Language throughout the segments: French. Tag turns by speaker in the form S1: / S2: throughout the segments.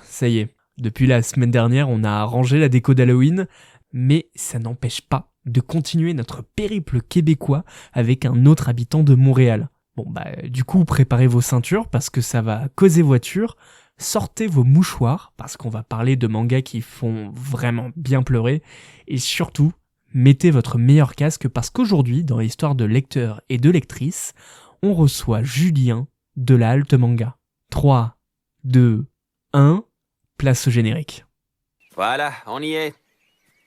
S1: Ça y est, depuis la semaine dernière, on a rangé la déco d'Halloween, mais ça n'empêche pas de continuer notre périple québécois avec un autre habitant de Montréal. Bon du coup, préparez vos ceintures parce que ça va causer voiture, sortez vos mouchoirs parce qu'on va parler de mangas qui font vraiment bien pleurer, et surtout, mettez votre meilleur casque parce qu'aujourd'hui, dans l'histoire de lecteurs et de lectrices, on reçoit Julien de la Halte Manga. 3, 2, 1, place au générique.
S2: Voilà, on y est.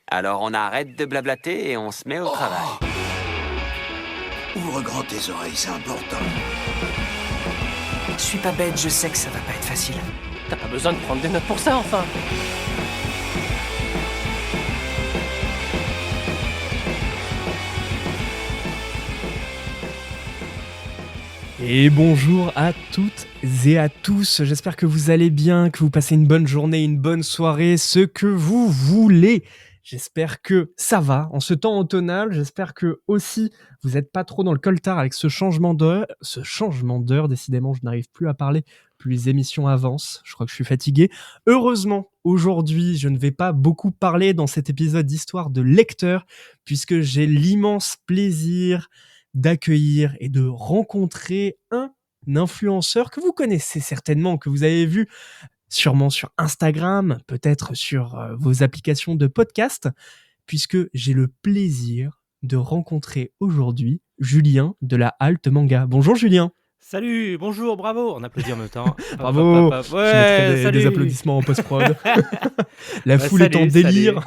S2: Alors on arrête de blablater et on se met au travail.
S3: Ouvre grand tes oreilles, c'est important.
S4: Je suis pas bête, je sais que ça va pas être facile.
S5: T'as pas besoin de prendre des notes pour ça, enfin.
S1: Et bonjour à toutes et à tous, j'espère que vous allez bien, que vous passez une bonne journée, une bonne soirée, ce que vous voulez. J'espère que ça va en ce temps automnal, j'espère que aussi vous n'êtes pas trop dans le coltard avec ce changement d'heure, décidément je n'arrive plus à parler, plus les émissions avancent, je crois que je suis fatigué. Heureusement, aujourd'hui je ne vais pas beaucoup parler dans cet épisode d'histoire de lecteur, puisque j'ai l'immense plaisir d'accueillir et de rencontrer un influenceur que vous connaissez certainement, que vous avez vu sûrement sur Instagram, peut-être sur vos applications de podcast, puisque j'ai le plaisir de rencontrer aujourd'hui Julien de la Halte Manga. Bonjour Julien.
S5: Salut, bonjour, bravo. On applaudit en même temps.
S1: Bravo.
S5: Ouais,
S1: Je mettrai
S5: salut.
S1: des applaudissements en post-prod. La
S5: Ouais,
S1: foule est en délire.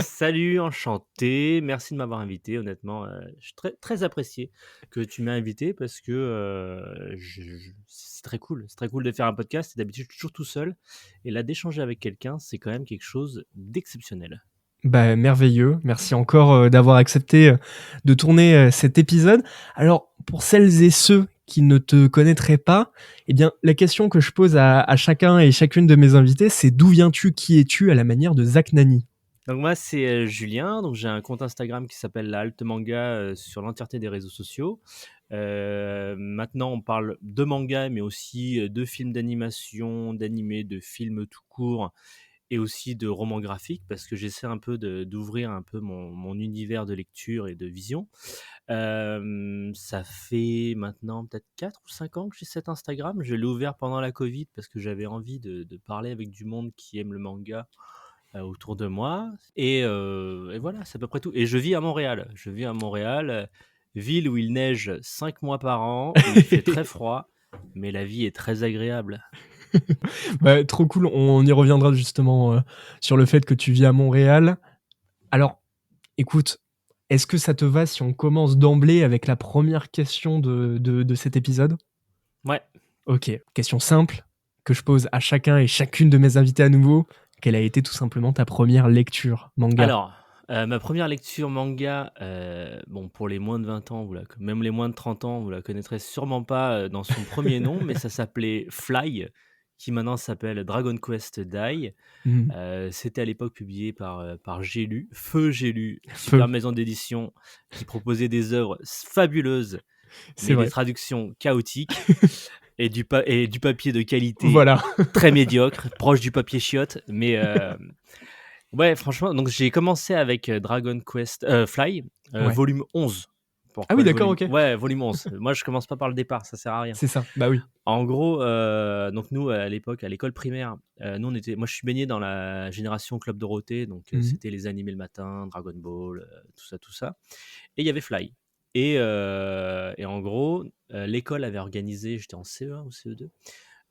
S5: Salut, enchanté. Merci de m'avoir invité. Honnêtement, je suis très, très apprécié que tu m'aies invité parce que c'est très cool. C'est très cool de faire un podcast. D'habitude, je suis toujours tout seul. Et là, d'échanger avec quelqu'un, c'est quand même quelque chose d'exceptionnel.
S1: Merveilleux. Merci encore d'avoir accepté de tourner cet épisode. Alors, pour celles et ceux qui ne te connaîtraient pas, eh bien, la question que je pose à chacun et chacune de mes invités, c'est d'où viens-tu, qui es-tu, à la manière de Zach Nani.
S5: Donc moi, c'est Julien. Donc j'ai un compte Instagram qui s'appelle la Halte Manga sur l'entièreté des réseaux sociaux. Maintenant, on parle de manga, mais aussi de films d'animation, d'animés, de films tout court, et aussi de romans graphiques, parce que j'essaie un peu d'ouvrir un peu mon univers de lecture et de vision. Ça fait maintenant peut-être 4 ou 5 ans que j'ai cet Instagram. Je l'ai ouvert pendant la Covid parce que j'avais envie de parler avec du monde qui aime le manga autour de moi. Et voilà, c'est à peu près tout. Et je vis à Montréal. Ville où il neige 5 mois par an, où il fait très froid, mais la vie est très agréable.
S1: Trop cool, on y reviendra justement sur le fait que tu vis à Montréal. Alors, écoute, est-ce que ça te va si on commence d'emblée avec la première question de cet épisode ?
S5: Ouais.
S1: Ok, question simple que je pose à chacun et chacune de mes invités à nouveau. Quelle a été tout simplement ta première lecture manga ?
S5: Alors, ma première lecture manga, pour les moins de 20 ans, même les moins de 30 ans, vous la connaîtrez sûrement pas dans son premier nom, mais ça s'appelait Fly, qui maintenant s'appelle Dragon Quest Dai. C'était à l'époque publié par J'ai lu, Feu J'ai lu, super maison d'édition qui proposait des œuvres fabuleuses, mais des traductions chaotiques et du papier de qualité
S1: Voilà.
S5: très médiocre, proche du papier chiotte, mais ouais, franchement, donc j'ai commencé avec Dragon Quest Fly, volume 11.
S1: Ah oui, d'accord, ok.
S5: Ouais, volume 11. Moi, je commence pas par le départ, ça sert à rien.
S1: C'est ça, bah oui.
S5: En gros, donc nous, à l'époque, à l'école primaire, moi, je suis baigné dans la génération Club Dorothée, donc c'était les animés le matin, Dragon Ball, tout ça. Et il y avait Fly. Et en gros, l'école avait organisé, j'étais en CE1 ou CE2,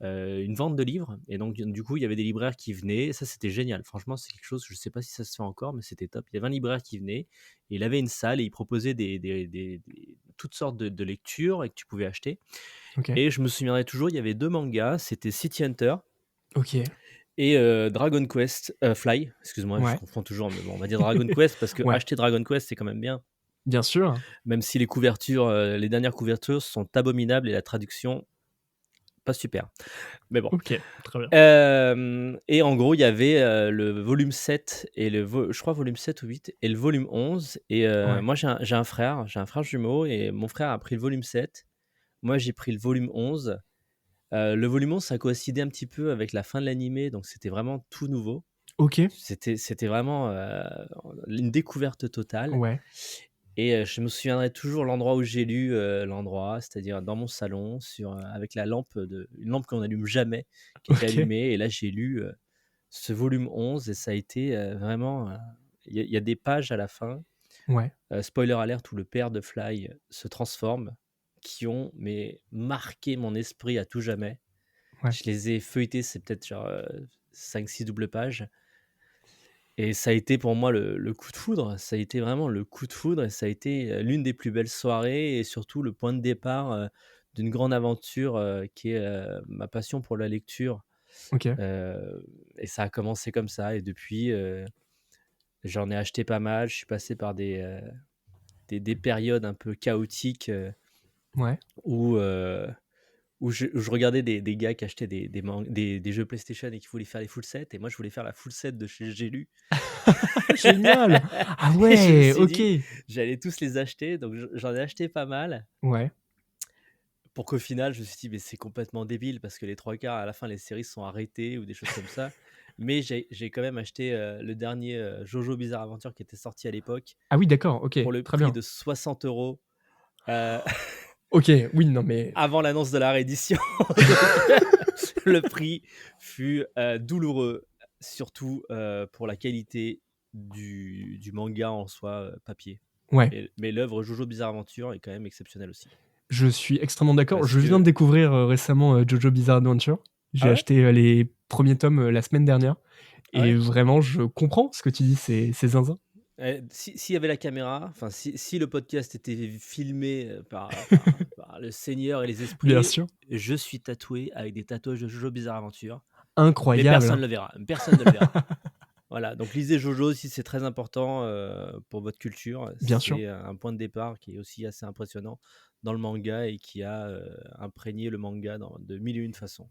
S5: une vente de livres. Et donc, du coup, il y avait des libraires qui venaient. Et ça, c'était génial. Franchement, c'est quelque chose, je ne sais pas si ça se fait encore, mais c'était top. Il y avait un libraire qui venait, et il avait une salle, et il proposait toutes sortes de lectures et que tu pouvais acheter.
S1: Okay.
S5: Et je me souviendrai toujours, il y avait 2 mangas. C'était City Hunter.
S1: Ok.
S5: Et Dragon Quest Fly, excuse-moi, je confonds toujours, mais bon, on va dire Dragon Quest parce que acheter Dragon Quest, c'est quand même bien.
S1: Bien sûr.
S5: Même si les couvertures, les dernières couvertures sont abominables et la traduction, pas super. Mais bon.
S1: Ok, très bien.
S5: Et en gros, il y avait le volume 7 et je crois volume 7 ou 8 et le volume 11. Et moi, j'ai un frère jumeau, et mon frère a pris le volume 7. Moi, j'ai pris le volume 11. Le volume 11, ça coïncidait un petit peu avec la fin de l'animé, donc c'était vraiment tout nouveau.
S1: OK.
S5: C'était vraiment, une découverte totale
S1: Ouais.
S5: et je me souviendrai toujours l'endroit où j'ai lu, l'endroit, c'est-à-dire dans mon salon avec une lampe qu'on n'allume jamais, qui était
S1: OK.
S5: allumée et là j'ai lu, ce volume 11 et ça a été, vraiment, il y a des pages à la fin,
S1: Ouais.
S5: spoiler alert, où le père de Fly se transforme, qui ont mais marqué mon esprit à tout jamais.
S1: Ouais.
S5: Je les ai feuilletés, c'est peut-être genre, 5-6 doubles pages et ça a été pour moi le coup de foudre. Ça a été vraiment le coup de foudre et ça a été, l'une des plus belles soirées et surtout le point de départ, d'une grande aventure, qui est, ma passion pour la lecture,
S1: OK.
S5: et ça a commencé comme ça et depuis, j'en ai acheté pas mal. Je suis passé par des périodes un peu chaotiques,
S1: Ouais.
S5: où, où je regardais des gars qui achetaient des jeux PlayStation et qui voulaient faire les full sets et moi je voulais faire la full set de chez J'ai lu.
S1: Génial! Ah
S5: Et je me
S1: ouais,
S5: suis
S1: OK.
S5: dit: «J'allais tous les acheter», donc j'en ai acheté pas mal
S1: Ouais.
S5: pour qu'au final je me suis dit: «Mais c'est complètement débile» parce que les 3 quarts à la fin les séries sont arrêtées ou des choses comme ça. Mais j'ai quand même acheté, le dernier, JoJo Bizarre Adventure qui était sorti à l'époque
S1: Ah oui, d'accord, OK,
S5: pour le
S1: très
S5: prix
S1: bien.
S5: de 60 €, heu,
S1: OK, oui, non mais
S5: avant l'annonce de la réédition. Donc le prix fut, douloureux, surtout, pour la qualité du manga en soi, papier.
S1: ouais,
S5: Mais l'œuvre JoJo Bizarre Adventure est quand même exceptionnelle aussi.
S1: je suis extrêmement d'accord.
S5: Parce
S1: Je viens de
S5: que
S1: découvrir, récemment, JoJo Bizarre Adventure.
S5: ah
S1: J'ai
S5: ouais?
S1: acheté, les premiers tomes, la semaine dernière
S5: Ah
S1: et
S5: ouais?
S1: vraiment je comprends ce que tu dis, c'est zinzin.
S5: S'il y avait la caméra, enfin si le podcast était filmé, par le Seigneur et les
S1: Bien
S5: esprits,
S1: sûr.
S5: je suis tatoué avec des tatouages de JoJo Bizarre Adventure, mais
S1: Incroyable,
S5: personne
S1: hein.
S5: ne le verra, personne ne le verra. Voilà, donc lisez JoJo aussi, c'est très important, pour votre culture.
S1: Bien sûr.
S5: C'est un point de départ qui est aussi assez impressionnant dans le manga et qui a, imprégné le manga de mille et une façons.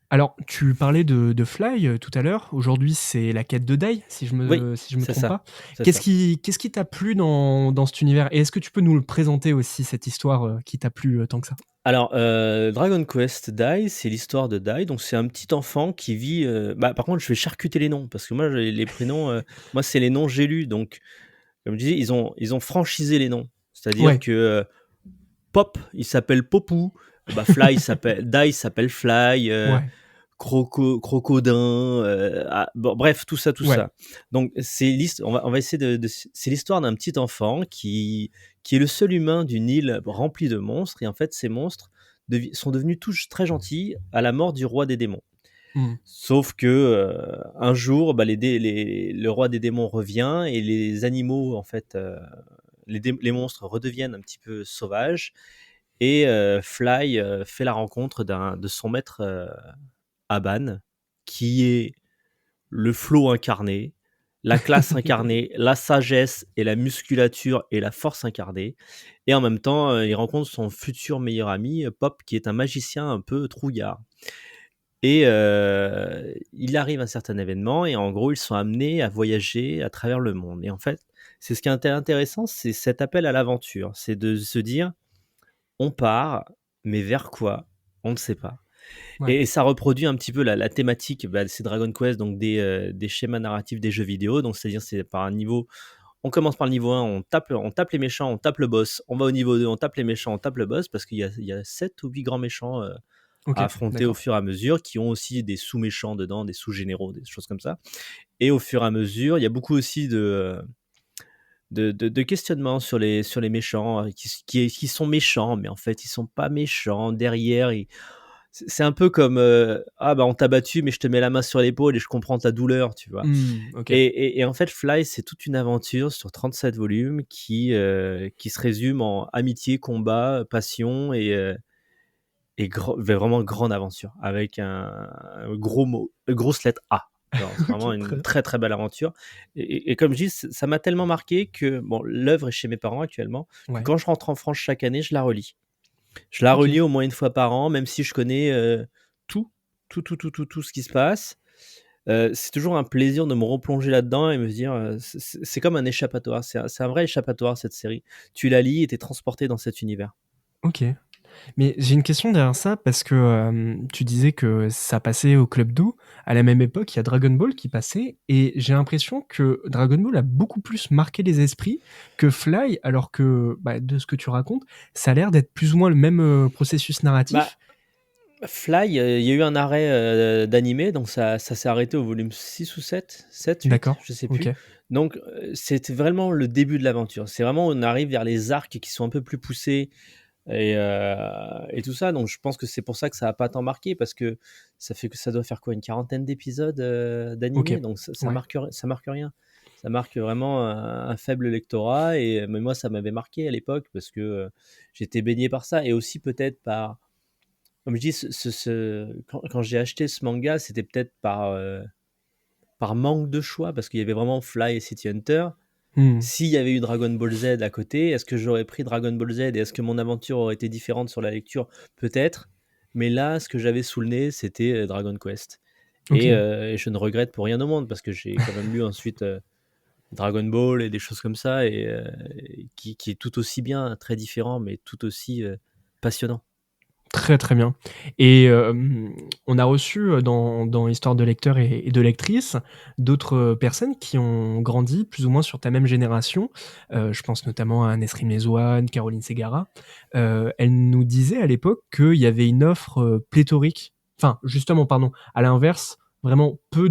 S1: Alors, tu parlais de Fly, tout à l'heure. Aujourd'hui, c'est la quête de Dai,
S5: Oui,
S1: si je me
S5: c'est
S1: trompe
S5: ça,
S1: pas.
S5: c'est ça.
S1: Qu'est-ce qui t'a plu dans cet univers? Et est-ce que tu peux nous le présenter aussi, cette histoire, qui t'a plu, tant que ça?
S5: Alors, Dragon Quest Dai, c'est l'histoire de Dai, donc c'est un petit enfant qui vit, par contre, je vais charcuter les noms parce que moi, les prénoms, moi, c'est les noms j'ai lus, donc comme je disais, ils ont franchisé les noms. C'est-à-dire
S1: Ouais,
S5: que, Pop, il s'appelle Popou, Fly, il s'appelle Dai, il s'appelle Fly,
S1: ouais,
S5: Crocodin, bon, bref, tout ça, tout
S1: ouais.
S5: ça. Donc on va essayer c'est l'histoire d'un petit enfant qui est le seul humain d'une île remplie de monstres et en fait, ces monstres sont devenus tous très gentils à la mort du roi des démons.
S1: Mmh.
S5: Sauf que, un jour, le roi des démons revient et les animaux, en fait, les monstres redeviennent un petit peu sauvages et Fly, fait la rencontre de son maître, Aban, qui est le flow incarné, la classe incarnée, la sagesse et la musculature et la force incarnée. Et en même temps, il rencontre son futur meilleur ami, Pop, qui est un magicien un peu trouillard. Et il arrive un certain événement et en gros, ils sont amenés à voyager à travers le monde. Et en fait, c'est ce qui est intéressant, c'est cet appel à l'aventure. C'est de se dire: «On part, mais vers quoi? On ne sait pas».
S1: Ouais.
S5: Et ça reproduit un petit peu la thématique, c'est Dragon Quest, donc des schémas narratifs des jeux vidéo. Donc c'est-à-dire, c'est par un niveau, on commence par le niveau 1, on tape les méchants, on tape le boss. On va au niveau 2, on tape les méchants, on tape le boss parce qu'il y a 7 ou 8 grands méchants,
S1: OK,
S5: à affronter au
S1: d'accord.
S5: fur et à mesure, qui ont aussi des sous-méchants dedans, des sous-généraux, des choses comme ça. Et au fur et à mesure, il y a beaucoup aussi de questionnements sur les méchants, qui sont méchants, mais en fait, ils sont pas méchants. Derrière, c'est un peu comme, «Ah bah, on t'a battu, mais je te mets la main sur l'épaule et je comprends ta douleur», tu vois?
S1: Mmh, OK.
S5: Et en fait, Fly, c'est toute une aventure sur 37 volumes qui se résume en amitié, combat, passion et vraiment grande aventure avec un gros mot, grosse lettre A. Genre, c'est vraiment
S1: OK, très
S5: une
S1: bien.
S5: très, très belle aventure et comme je dis, ça m'a tellement marqué que bon, l'œuvre est chez mes parents actuellement, que
S1: Ouais.
S5: quand je rentre en France chaque année, je la relis. Je la
S1: OK.
S5: relis au moins une fois par an, même si je connais, tout, tout ce qui se passe. C'est toujours un plaisir de me replonger là-dedans et me dire, c'est comme un échappatoire. C'est un vrai échappatoire, cette série. Tu la lis et tu es transporté dans cet univers.
S1: OK. Mais j'ai une question derrière ça parce que tu disais que ça passait au Club d'eau. À la même époque, il y a Dragon Ball qui passait et j'ai l'impression que Dragon Ball a beaucoup plus marqué les esprits que Fly, alors que bah, de ce que tu racontes, ça a l'air d'être plus ou moins le même processus
S5: Bah,
S1: narratif.
S5: Fly, il y a eu un arrêt d'animé, donc ça s'est arrêté au volume 6 ou 7, 8,
S1: D'accord,
S5: je sais
S1: ok.
S5: plus. Donc c'était vraiment le début de l'aventure. C'est vraiment, on arrive vers les arcs qui sont un peu plus poussés et tout ça. Donc je pense que c'est pour ça que ça a pas tant marqué, parce que ça doit faire quoi, une quarantaine d'épisodes
S1: Ok,
S5: d'animé, donc
S1: ouais.
S5: ça marque rien. Ça marque vraiment un faible lectorat, mais moi ça m'avait marqué à l'époque parce que j'étais baigné par ça, et aussi peut-être par, comme je dis, quand j'ai acheté ce manga, c'était peut-être par manque de choix, parce qu'il y avait vraiment Fly et City Hunter.
S1: Hmm.
S5: S'il y avait eu Dragon Ball Z à côté, est-ce que j'aurais pris Dragon Ball Z, et est-ce que mon aventure aurait été différente sur la lecture? Peut-être. Mais là, ce que j'avais sous le nez, c'était Dragon Quest.
S1: Ok.
S5: Et je ne regrette pour rien au monde, parce que j'ai quand même lu ensuite Dragon Ball et des choses comme ça, et qui est tout aussi bien, très différent, mais tout aussi passionnant.
S1: Très très bien. Et on a reçu dans Histoire de lecteurs et de lectrices d'autres personnes qui ont grandi plus ou moins sur ta même génération. Je pense notamment à Nesrine Mezouane, Caroline Segara. Elle nous disait à l'époque qu'il y avait une offre pléthorique. Enfin, justement, pardon, à l'inverse, vraiment peu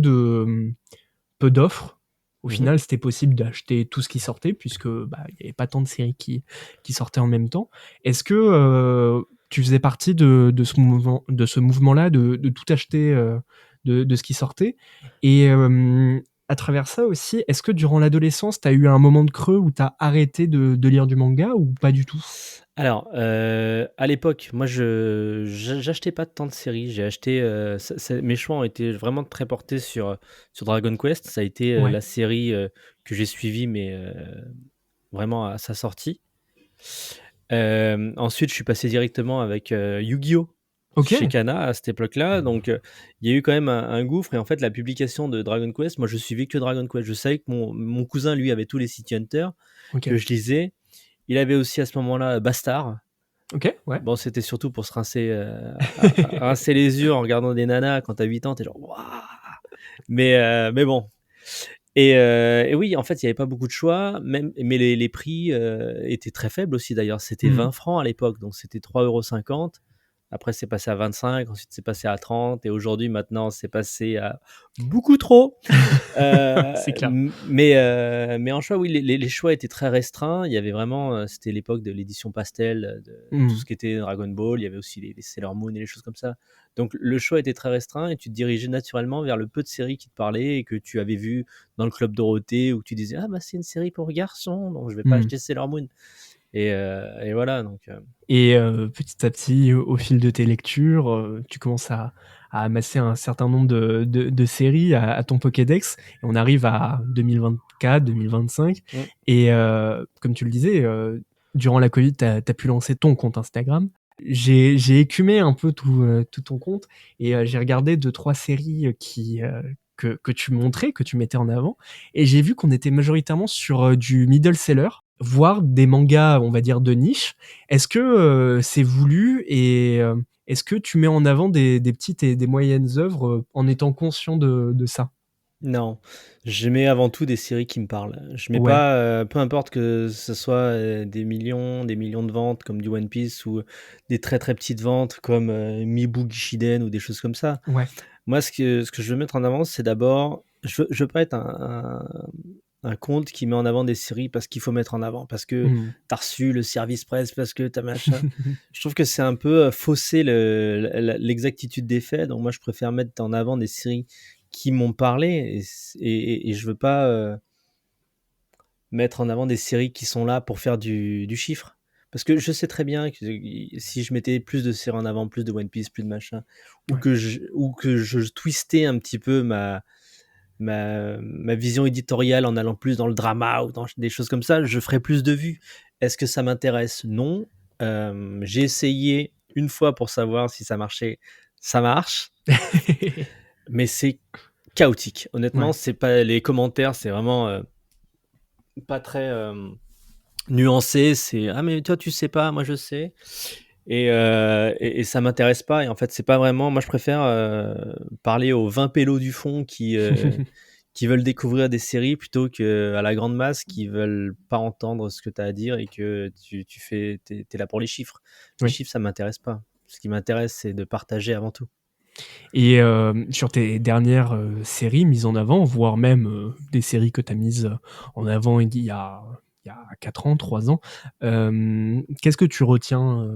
S1: d'offres. Au
S5: Mhm.
S1: final, c'était possible d'acheter tout ce qui sortait, puisque bah, il n'y avait pas tant de séries qui sortaient en même temps. Est-ce que tu faisais partie de ce mouvement-là, de tout acheter de ce qui sortait? Et à travers ça aussi, est-ce que durant l'adolescence, tu as eu un moment de creux où tu as arrêté de lire du manga ou pas du tout?
S5: Alors, à l'époque, moi, j'achetais pas tant de séries. J'ai acheté, mes choix ont été vraiment très portés sur Dragon Quest. Ça a été
S1: Ouais.
S5: la série que j'ai suivie, mais vraiment à sa sortie. Ensuite, je suis passé directement avec Yu-Gi-Oh!
S1: Ok.
S5: Chez Kana à cette époque-là. Donc, il y a eu quand même un gouffre. Et en fait, la publication de Dragon Quest, moi, je suivais que Dragon Quest. Je savais que mon cousin, lui, avait tous les City Hunter
S1: Ok.
S5: que je lisais. Il avait aussi à ce moment-là Bastard.
S1: Ok. Ouais.
S5: Bon, c'était surtout pour se rincer les yeux en regardant des nanas quand t'as 8 ans, t'es genre waouh! Mais bon. Et oui, en fait, il n'y avait pas beaucoup de choix, mais les prix étaient très faibles aussi d'ailleurs. C'était
S1: Mhm.
S5: 20 francs à l'époque, donc c'était 3,50 €. Après, c'est passé à 25, ensuite c'est passé à 30, et aujourd'hui, maintenant, c'est passé à beaucoup trop.
S1: C'est clair.
S5: Mais en choix, oui, les choix étaient très restreints. Il y avait vraiment, c'était l'époque de l'édition pastel, de tout ce
S1: Mhm.
S5: qui était Dragon Ball. Il y avait aussi les Sailor Moon et les choses comme ça. Donc le choix était très restreint, et tu te dirigeais naturellement vers le peu de séries qui te parlaient et que tu avais vu dans le Club Dorothée, où tu disais: «Ah bah, c'est une série pour garçons, donc je vais pas
S1: Mhm.
S5: acheter Sailor Moon». Et voilà, donc
S1: Et petit à petit, au fil de tes lectures, tu commences à amasser un certain nombre de séries à ton Pokédex. Et on arrive à 2024-2025.
S5: mmh.
S1: Et comme tu le disais, durant la Covid, tu as pu lancer ton compte Instagram. J'ai écumé un peu tout ton compte et j'ai regardé 2-3 séries que tu montrais, que tu mettais en avant. Et j'ai vu qu'on était majoritairement sur du middle seller, voire des mangas, on va dire, de niche. Est-ce que c'est voulu et est-ce que tu mets en avant des petites et des moyennes œuvres en étant conscient de ça?
S5: Non, je mets avant tout des séries qui me parlent. Je mets
S1: Ouais,
S5: pas, peu importe que ce soit, des millions de ventes comme du One Piece, ou des très, très petites ventes comme, Mibu Gishiden ou des choses comme ça.
S1: ouais.
S5: Moi, ce que je veux mettre en avant, c'est d'abord, je veux pas être un compte qui met en avant des séries parce qu'il faut mettre en avant, parce que
S1: Mmh.
S5: tu as reçu le service presse, parce que tu as machin. Je trouve que c'est un peu, fausser l'exactitude des faits. Donc moi, je préfère mettre en avant des séries qui m'ont parlé, et je veux pas, mettre en avant des séries qui sont là pour faire du chiffre. Parce que je sais très bien que si je mettais plus de séries en avant, plus de One Piece, plus de machin, ou
S1: Ouais.
S5: que je twistais un petit peu ma vision éditoriale en allant plus dans le drama ou dans des choses comme ça, je ferais plus de vues. Est-ce que ça m'intéresse? Non. J'ai essayé une fois pour savoir si ça marchait. Ça marche, mais c'est chaotique. Honnêtement,
S1: Ouais.
S5: c'est pas les commentaires, c'est vraiment pas très nuancé. C'est: «Ah mais toi tu sais pas, moi je sais». Et ça m'intéresse pas. Et en fait, c'est pas vraiment. Moi, je préfère parler aux 20 pélos du fond qui veulent découvrir des séries plutôt qu'à la grande masse qui veulent pas entendre ce que tu as à dire et que t'es là pour les chiffres. Les
S1: Oui.
S5: chiffres, ça m'intéresse pas. Ce qui m'intéresse, c'est de partager avant tout.
S1: Et sur tes dernières séries mises en avant, voire même des séries que tu as mises en avant il y a 4 ans, 3 ans, qu'est-ce que tu retiens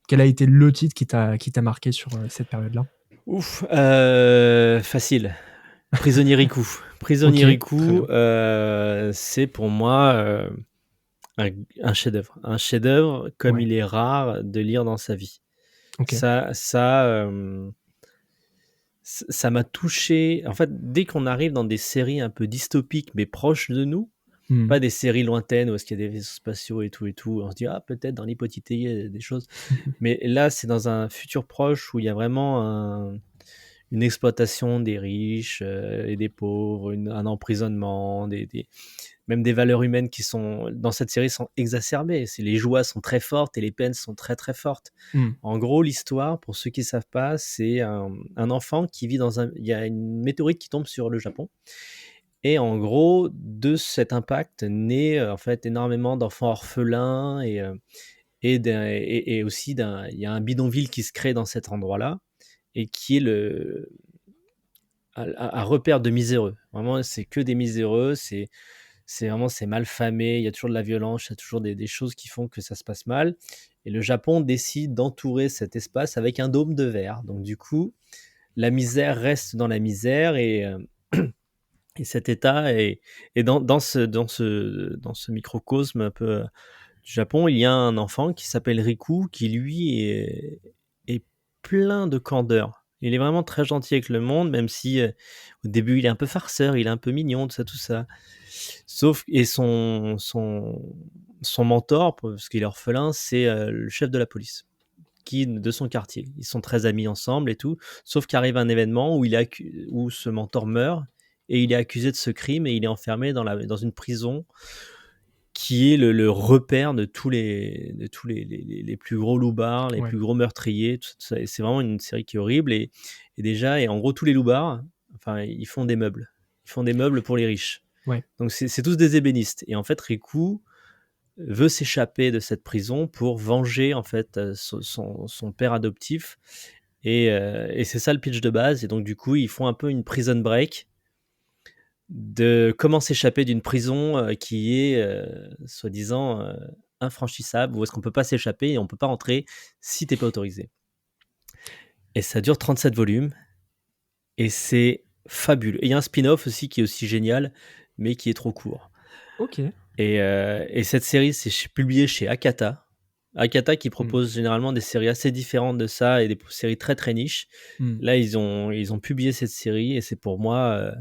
S1: quel a été le titre qui t'a marqué sur cette période-là?
S5: Ouf, facile. Prisonnier Riku. Prisonnier
S1: Ok, très
S5: Riku,
S1: bien.
S5: c'est pour moi un chef-d'œuvre. Un chef-d'œuvre comme
S1: Ouais,
S5: il est rare de lire dans sa vie.
S1: ok.
S5: Ça m'a touché. En fait, dès qu'on arrive dans des séries un peu dystopiques mais proches de nous,
S1: Mhm.
S5: pas des séries lointaines où est-ce qu'il y a des vaisseaux spatiaux et tout, on se dit, ah, peut-être dans l'hypothétique, il y a des choses. Mais là, c'est dans un futur proche où il y a vraiment une exploitation des riches et des pauvres, un emprisonnement, même des valeurs humaines qui sont, dans cette série, sont exacerbées. Les joies sont très fortes et les peines sont très très fortes.
S1: Mhm.
S5: En gros, l'histoire, pour ceux qui ne savent pas, c'est un enfant qui vit dans un... Il y a une météorite qui tombe sur le Japon. Et en gros, de cet impact naît en fait énormément d'enfants orphelins et aussi il y a un bidonville qui se crée dans cet endroit-là et qui est un repère de miséreux. Vraiment, c'est que des miséreux, c'est mal famé, il y a toujours de la violence, il y a toujours des choses qui font que ça se passe mal. Et le Japon décide d'entourer cet espace avec un dôme de verre. Donc du coup, la misère reste dans la misère et cet état et dans ce microcosme un peu du Japon, il y a un enfant qui s'appelle Riku qui lui est plein de candeur. Il est vraiment très gentil avec le monde, même si au début il est un peu farceur, il est un peu mignon, tout ça. Et son mentor, parce qu'il est orphelin, c'est le chef de la police de son quartier. Ils sont très amis ensemble et tout, sauf qu'arrive un événement où ce mentor meurt et il est accusé de ce crime et il est enfermé dans une prison qui est le repère de tous les plus gros loupards, les
S1: Ouais.
S5: plus gros meurtriers, tout ça. Et c'est vraiment une série qui est horrible. Et en gros, tous les loupards, enfin, ils font des meubles. Ils font des meubles pour les riches.
S1: Ouais.
S5: Donc, c'est tous des ébénistes. Et en fait, Riku veut s'échapper de cette prison pour venger en fait son père adoptif. Et c'est ça le pitch de base. Et donc, du coup, ils font un peu une prison break de comment s'échapper d'une prison qui est soi-disant infranchissable, où est-ce qu'on peut pas s'échapper et on peut pas rentrer si t'es pas autorisé. Et ça dure 37 volumes et c'est fabuleux. Et il y a un spin-off aussi qui est aussi génial, mais qui est trop court.
S1: Ok.
S5: Et cette série, c'est publié chez Akata. Akata qui
S1: Mhm.
S5: propose généralement des séries assez différentes de ça et des séries très très niches.
S1: Mhm.
S5: Là, ils ont publié cette série et c'est pour moi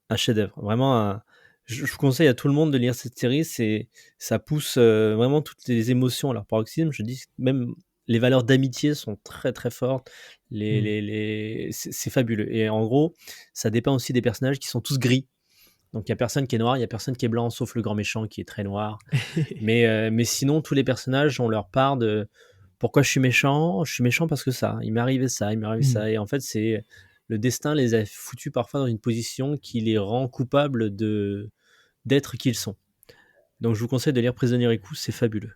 S5: un chef-d'œuvre. Vraiment, je vous conseille à tout le monde de lire cette série. Ça pousse vraiment toutes les émotions à leur paroxysme. Je dis même les valeurs d'amitié sont très très fortes.
S1: Mhm.
S5: C'est fabuleux. Et en gros, ça dépend aussi des personnages qui sont tous gris. Donc il y a personne qui est noir, il y a personne qui est blanc, sauf le grand méchant qui est très noir. Mais sinon, tous les personnages ont leur part de pourquoi je suis méchant. Je suis méchant parce que ça. Il m'est arrivé ça, il m'est arrivé
S1: Mhm.
S5: ça. Et en fait, c'est le destin les a foutus parfois dans une position qui les rend coupables d'être qui ils sont. Donc je vous conseille de lire Prisonnier Riku, c'est fabuleux.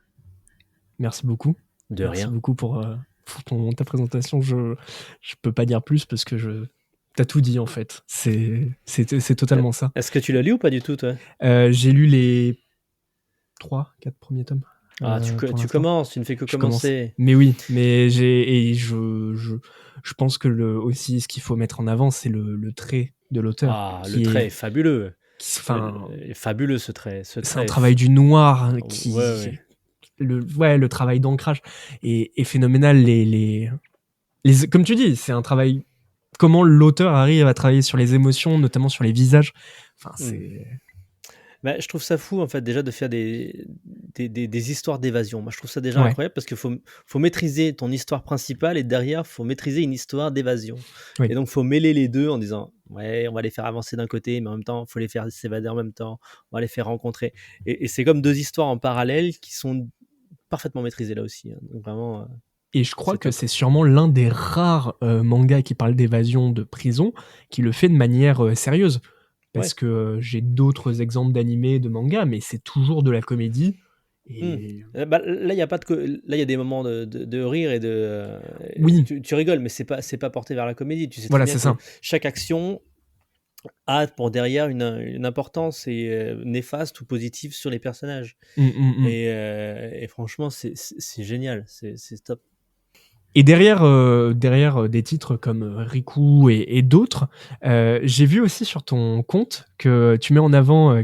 S1: Merci beaucoup.
S5: De
S1: Merci
S5: rien.
S1: beaucoup pour ta présentation. Je peux pas dire plus parce que t'as tout dit en fait. C'est totalement ça.
S5: Est-ce que tu l'as lu ou pas du tout, toi?
S1: J'ai lu les 3-4 premiers tomes
S5: Ah,
S1: pour
S5: tu
S1: l'instant.
S5: commences, tu ne fais que
S1: Je commence.
S5: commencer.
S1: Mais oui, mais je pense que aussi ce qu'il faut mettre en avant, c'est le trait de l'auteur
S5: Ah, le
S1: qui
S5: trait
S1: est,
S5: est fabuleux.
S1: enfin,
S5: Fabuleux ce trait. Ce
S1: c'est un
S5: trait
S1: travail du noir
S5: ouais, ouais.
S1: le travail d'ancrage est phénoménal. Comme tu dis, c'est un travail. Comment l'auteur arrive à travailler sur les émotions, notamment sur les visages. Enfin, c'est.
S5: Bah, je trouve ça fou en fait déjà de faire des histoires d'évasion. Moi je trouve ça déjà
S1: Ouais,
S5: incroyable parce qu'il faut maîtriser ton histoire principale et derrière faut maîtriser une histoire d'évasion.
S1: oui.
S5: Et donc faut mêler les deux en disant ouais on va les faire avancer d'un côté mais en même temps faut les faire s'évader en même temps, on va les faire rencontrer. Et c'est comme deux histoires en parallèle qui sont parfaitement maîtrisées là aussi, hein. Donc vraiment
S1: Et je crois
S5: C'est
S1: que
S5: top.
S1: c'est sûrement l'un des rares, mangas qui parle d'évasion de prison, qui le fait de manière, sérieuse. Parce
S5: Ouais.
S1: que, j'ai d'autres exemples d'animés, de mangas, mais c'est toujours de la comédie
S5: Mmh.
S1: et
S5: Bah, là, il y a pas de là, il y a des moments de rire et
S1: oui,
S5: tu rigoles, mais c'est pas porté vers la comédie. Tu sais très
S1: voilà,
S5: bien
S1: c'est
S5: que
S1: ça.
S5: chaque action a pour derrière une importance et néfaste ou positive sur les personnages
S1: Mmh, mmh, mmh.
S5: et franchement, c'est génial, c'est top.
S1: Et derrière, des titres comme, Riku et d'autres, j'ai vu aussi sur ton compte que tu mets en avant,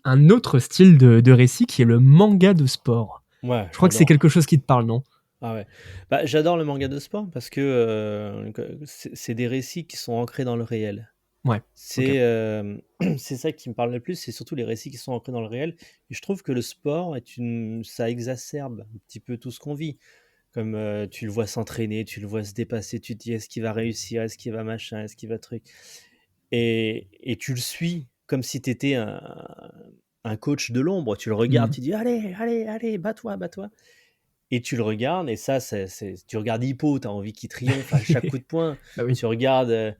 S1: un autre style de récit qui est le manga de sport.
S5: Ouais,
S1: Je crois que c'est
S5: j'adore.
S1: quelque chose qui te parle, non?
S5: Ah ouais. Bah, j'adore le manga de sport parce que, c'est des récits qui sont ancrés dans le réel.
S1: Ouais, OK.
S5: C'est, c'est ça qui me parle le plus, c'est surtout les récits qui sont ancrés dans le réel et je trouve que le sport ça exacerbe un petit peu tout ce qu'on vit. Comme, tu le vois s'entraîner, tu le vois se dépasser, tu te dis: «Est-ce qu'il va réussir? Est-ce qu'il va machin? Est-ce qu'il va truc?» Et tu le suis comme si tu étais un coach de l'ombre. Tu le regardes,
S1: Mmh.
S5: tu dis: «Allez, allez, allez, bats-toi, bats-toi». Et tu le regardes et ça, tu regardes Hippo, tu as envie qu'il triomphe à chaque coup de poing.
S1: Bah oui.
S5: Tu regardes,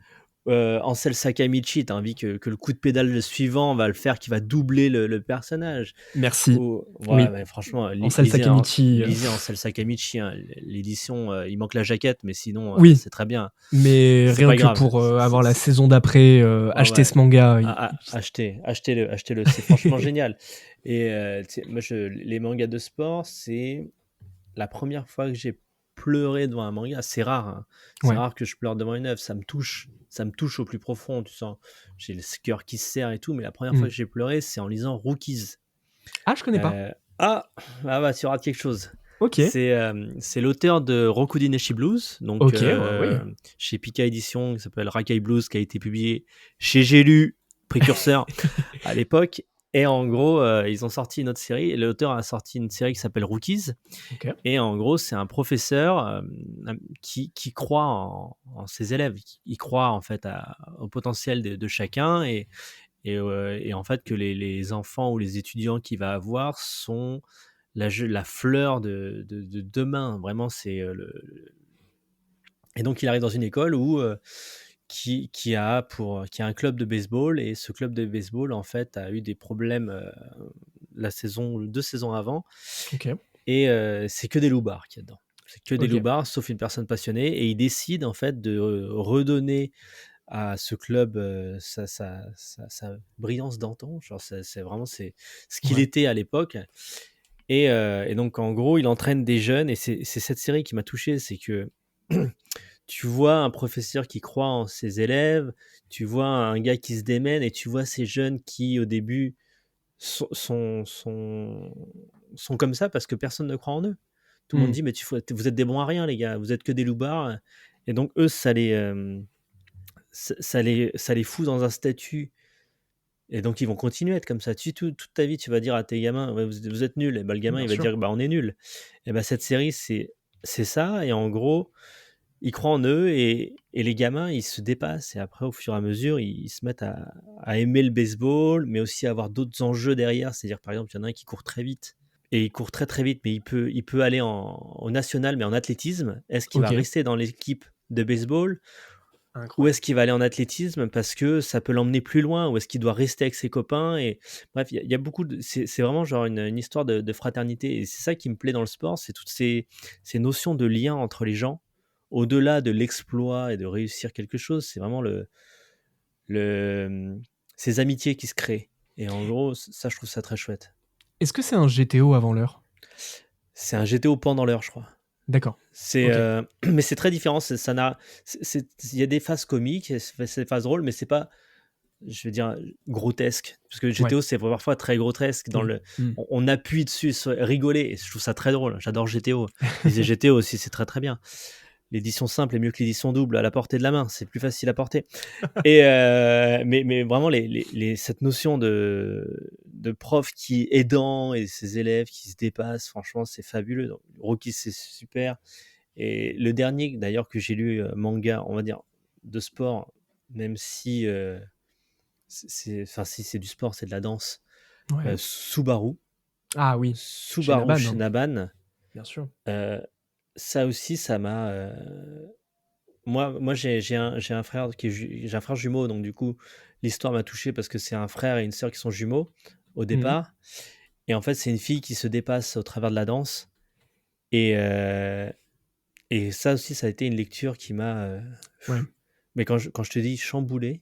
S5: Ansel Sakamichi, tu as envie que le coup de pédale suivant va le faire, qui va doubler le personnage.
S1: Merci.
S5: Ou ouais,
S1: Oui,
S5: mais franchement,
S1: Ansel Sakamichi,
S5: lisez Ansel Sakamichi, hein, l'édition, il manque la jaquette, mais sinon,
S1: oui,
S5: c'est très bien.
S1: mais
S5: C'est
S1: rien
S5: pas
S1: que
S5: grave.
S1: pour, avoir la saison d'après,
S5: Ah
S1: acheter
S5: ouais,
S1: ce manga, i
S5: achetez-le, c'est franchement génial. Et tu sais, moi, les mangas de sport, c'est la première fois que j'ai pleuré devant un manga. C'est rare, hein. C'est
S1: ouais.
S5: rare que je pleure devant une œuvre. Ça me touche au plus profond, tu sens. J'ai le cœur qui se serre et tout, mais la première fois
S1: Mmh.
S5: que j'ai pleuré, c'est en lisant Rookies.
S1: Ah, je connais pas.
S5: Euh, ah, ah bah, tu rates quelque chose.
S1: OK.
S5: C'est l'auteur de Rokudineshi Blues, donc
S1: OK, oui.
S5: chez Pika Édition, qui s'appelle Rakai Blues, qui a été publié chez J'ai lu, précurseur à l'époque. Et en gros, ils ont sorti une autre série. Et l'auteur a sorti une série qui s'appelle Rookies.
S1: OK.
S5: Et en gros, c'est un professeur qui croit en ses élèves. Il croit en fait au potentiel de chacun et en fait que les enfants ou les étudiants qu'il va avoir sont la fleur de demain. Vraiment, c'est et donc il arrive dans une école où qui a un club de baseball et ce club de baseball en fait a eu des problèmes la saison 2 saisons avant
S1: OK.
S5: et c'est que des loupards qu'il y a dedans. C'est que des
S1: OK.
S5: loupards, sauf une personne passionnée et il décide en fait de redonner à ce club sa brillance d'antan. Genre c'est vraiment ce qu'il
S1: Ouais.
S5: était à l'époque et donc en gros il entraîne des jeunes et c'est cette série qui m'a touché, c'est que tu vois un professeur qui croit en ses élèves, tu vois un gars qui se démène et tu vois ces jeunes qui, au début, sont comme ça parce que personne ne croit en eux. Tout le monde
S1: Mmh.
S5: dit, mais vous êtes des bons à rien, les gars, vous êtes que des loupards. Et donc, eux, ça les fout dans un statut. Et donc, ils vont continuer à être comme ça. Toute ta vie, tu vas dire à tes gamins, ouais, vous êtes nuls. Et ben, le gamin,
S1: Bien
S5: il va
S1: sûr.
S5: dire, bah, on est nuls. Et ben, cette série, c'est ça. Et en gros, ils croient en eux et les gamins, ils se dépassent et après, au fur et à mesure, ils se mettent à aimer le baseball, mais aussi à avoir d'autres enjeux derrière. C'est-à-dire, par exemple, il y en a un qui court très vite et il court très très vite, mais il peut aller au national, mais en athlétisme. Est-ce qu'il va
S1: OK.
S5: rester dans l'équipe de baseball ou
S1: Incroyable.
S5: est-ce qu'il va aller en athlétisme parce que ça peut l'emmener plus loin ou est-ce qu'il doit rester avec ses copains et bref, il y a beaucoup de c'est vraiment genre une histoire de fraternité et c'est ça qui me plaît dans le sport, c'est toutes ces notions de lien entre les gens, au-delà de l'exploit et de réussir quelque chose, c'est vraiment ces amitiés qui se créent et en gros, ça, je trouve ça très chouette.
S1: Est-ce que c'est un GTO avant l'heure?
S5: C'est un GTO pendant l'heure, je crois.
S1: D'accord.
S5: C'est,
S1: OK.
S5: mais c'est très différent, ça n'a il y a des phases comiques, c'est des phases drôles, mais c'est pas, je veux dire, grotesque. Parce que
S1: Ouais.
S5: GTO, c'est parfois très grotesque dans
S1: Oui.
S5: le
S1: Mmh.
S5: on appuie dessus, rigoler et je trouve ça très drôle. J'adore GTO. Lisez GTO aussi, c'est très, très bien. L'édition simple est mieux que l'édition double à la portée de la main, c'est plus facile à porter et mais vraiment cette notion de prof qui aidant et ses élèves qui se dépassent, franchement, c'est fabuleux. Donc Rocky, c'est super et le dernier d'ailleurs que j'ai lu, manga, on va dire de sport, même si, enfin si c'est du sport, c'est de la danse,
S1: Ouais.
S5: Subaru.
S1: Ah oui, chez
S5: Subaru
S1: Nabhan, hein,
S5: Shinaban,
S1: bien sûr.
S5: heu, ça aussi, ça m'a. Moi j'ai un frère j'ai un frère jumeau, donc du coup, l'histoire m'a touché parce que c'est un frère et une sœur qui sont jumeaux au
S1: Mmh.
S5: départ. Et en fait, c'est une fille qui se dépasse au travers de la danse. Et, et ça aussi, ça a été une lecture qui m'a.
S1: Ouais.
S5: Mais quand je te dis chamboulé,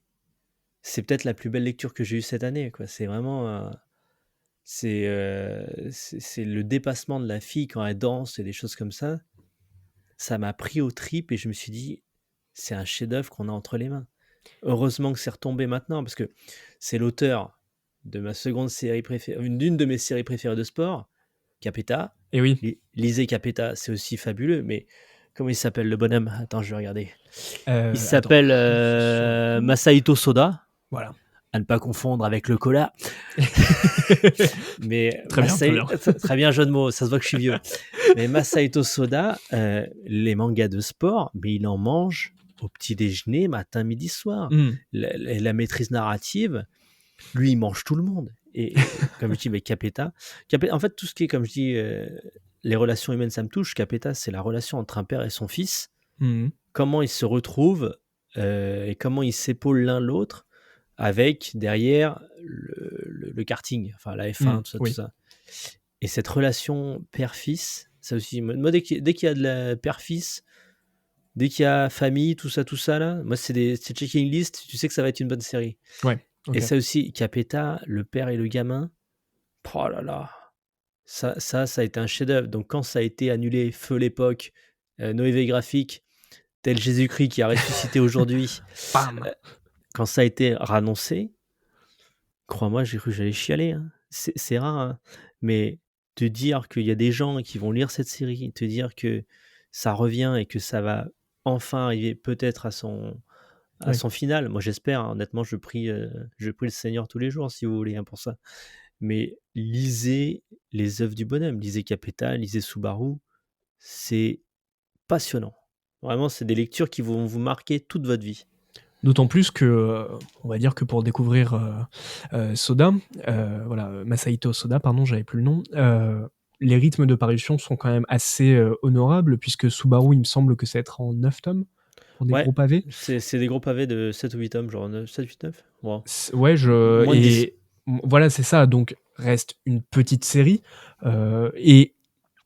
S5: c'est peut-être la plus belle lecture que j'ai eue cette année, quoi. C'est vraiment. C'est le dépassement de la fille quand elle danse et des choses comme ça. Ça m'a pris aux tripes et je me suis dit, c'est un chef-d'œuvre qu'on a entre les mains. Heureusement que c'est retombé maintenant parce que c'est l'auteur de ma seconde série préférée, d'une de mes séries préférées de sport, Capeta.
S1: Et oui.
S5: Lisez Capeta, c'est aussi fabuleux, mais comment il s'appelle le bonhomme? Attends, je vais regarder. Il
S1: Attends,
S5: s'appelle
S1: sur le coup,
S5: Masahito Soda,
S1: voilà.
S5: à ne pas confondre avec le cola. Mais
S1: Très bien, très bien.
S5: très bien, jeu de mots, ça se voit que je suis vieux. Mais Masahito Soda, les mangas de sport, mais il en mange au petit déjeuner, matin, midi, soir.
S1: Mmh.
S5: La maîtrise narrative, lui, il mange tout le monde. Et comme je dis, mais Capeta, en fait, tout ce qui est, comme je dis, les relations humaines, ça me touche. Capeta, c'est la relation entre un père et son fils.
S1: Mmh.
S5: Comment ils se retrouvent et comment ils s'épaulent l'un l'autre avec derrière le karting, enfin la F1, tout
S1: Oui.
S5: ça. Et cette relation père-fils, ça aussi, moi, dès qu'il y a de la père-fils, dès qu'il y a famille, tout ça là, moi, c'est checking list, tu sais que ça va être une bonne série.
S1: Ouais. OK.
S5: Et ça aussi, Capeta, le père et le gamin, oh là là, ça a été un chef-d'œuvre. Donc quand ça a été annulé, feu l'époque, Noé graphique, tel Jésus-Christ qui a ressuscité aujourd'hui,
S1: Bam!
S5: quand ça a été rannoncé, crois-moi, j'ai cru que j'allais chialer, hein. C'est rare, hein, mais te dire qu'il y a des gens qui vont lire cette série, te dire que ça revient et que ça va enfin arriver peut-être à
S1: Ouais.
S5: son final. Moi, j'espère, hein, honnêtement, je prie le Seigneur tous les jours, si vous voulez, hein, pour ça. Mais lisez les œuvres du bonhomme, lisez Capeta, lisez Subaru, c'est passionnant. Vraiment, c'est des lectures qui vont vous marquer toute votre vie.
S1: D'autant plus que, on va dire que pour découvrir, Soda, voilà, Masahito Soda, pardon, j'avais plus le nom, les rythmes de parution sont quand même assez, honorables puisque Subaru, il me semble que ça va être en 9 tomes pour des
S5: Ouais,
S1: gros pavés.
S5: c'est des gros pavés de 7 ou 8 tomes, genre 9, 7, 8, 9. Wow.
S1: Ouais,
S5: Moins de 10.
S1: et voilà, c'est ça, donc reste une petite série, et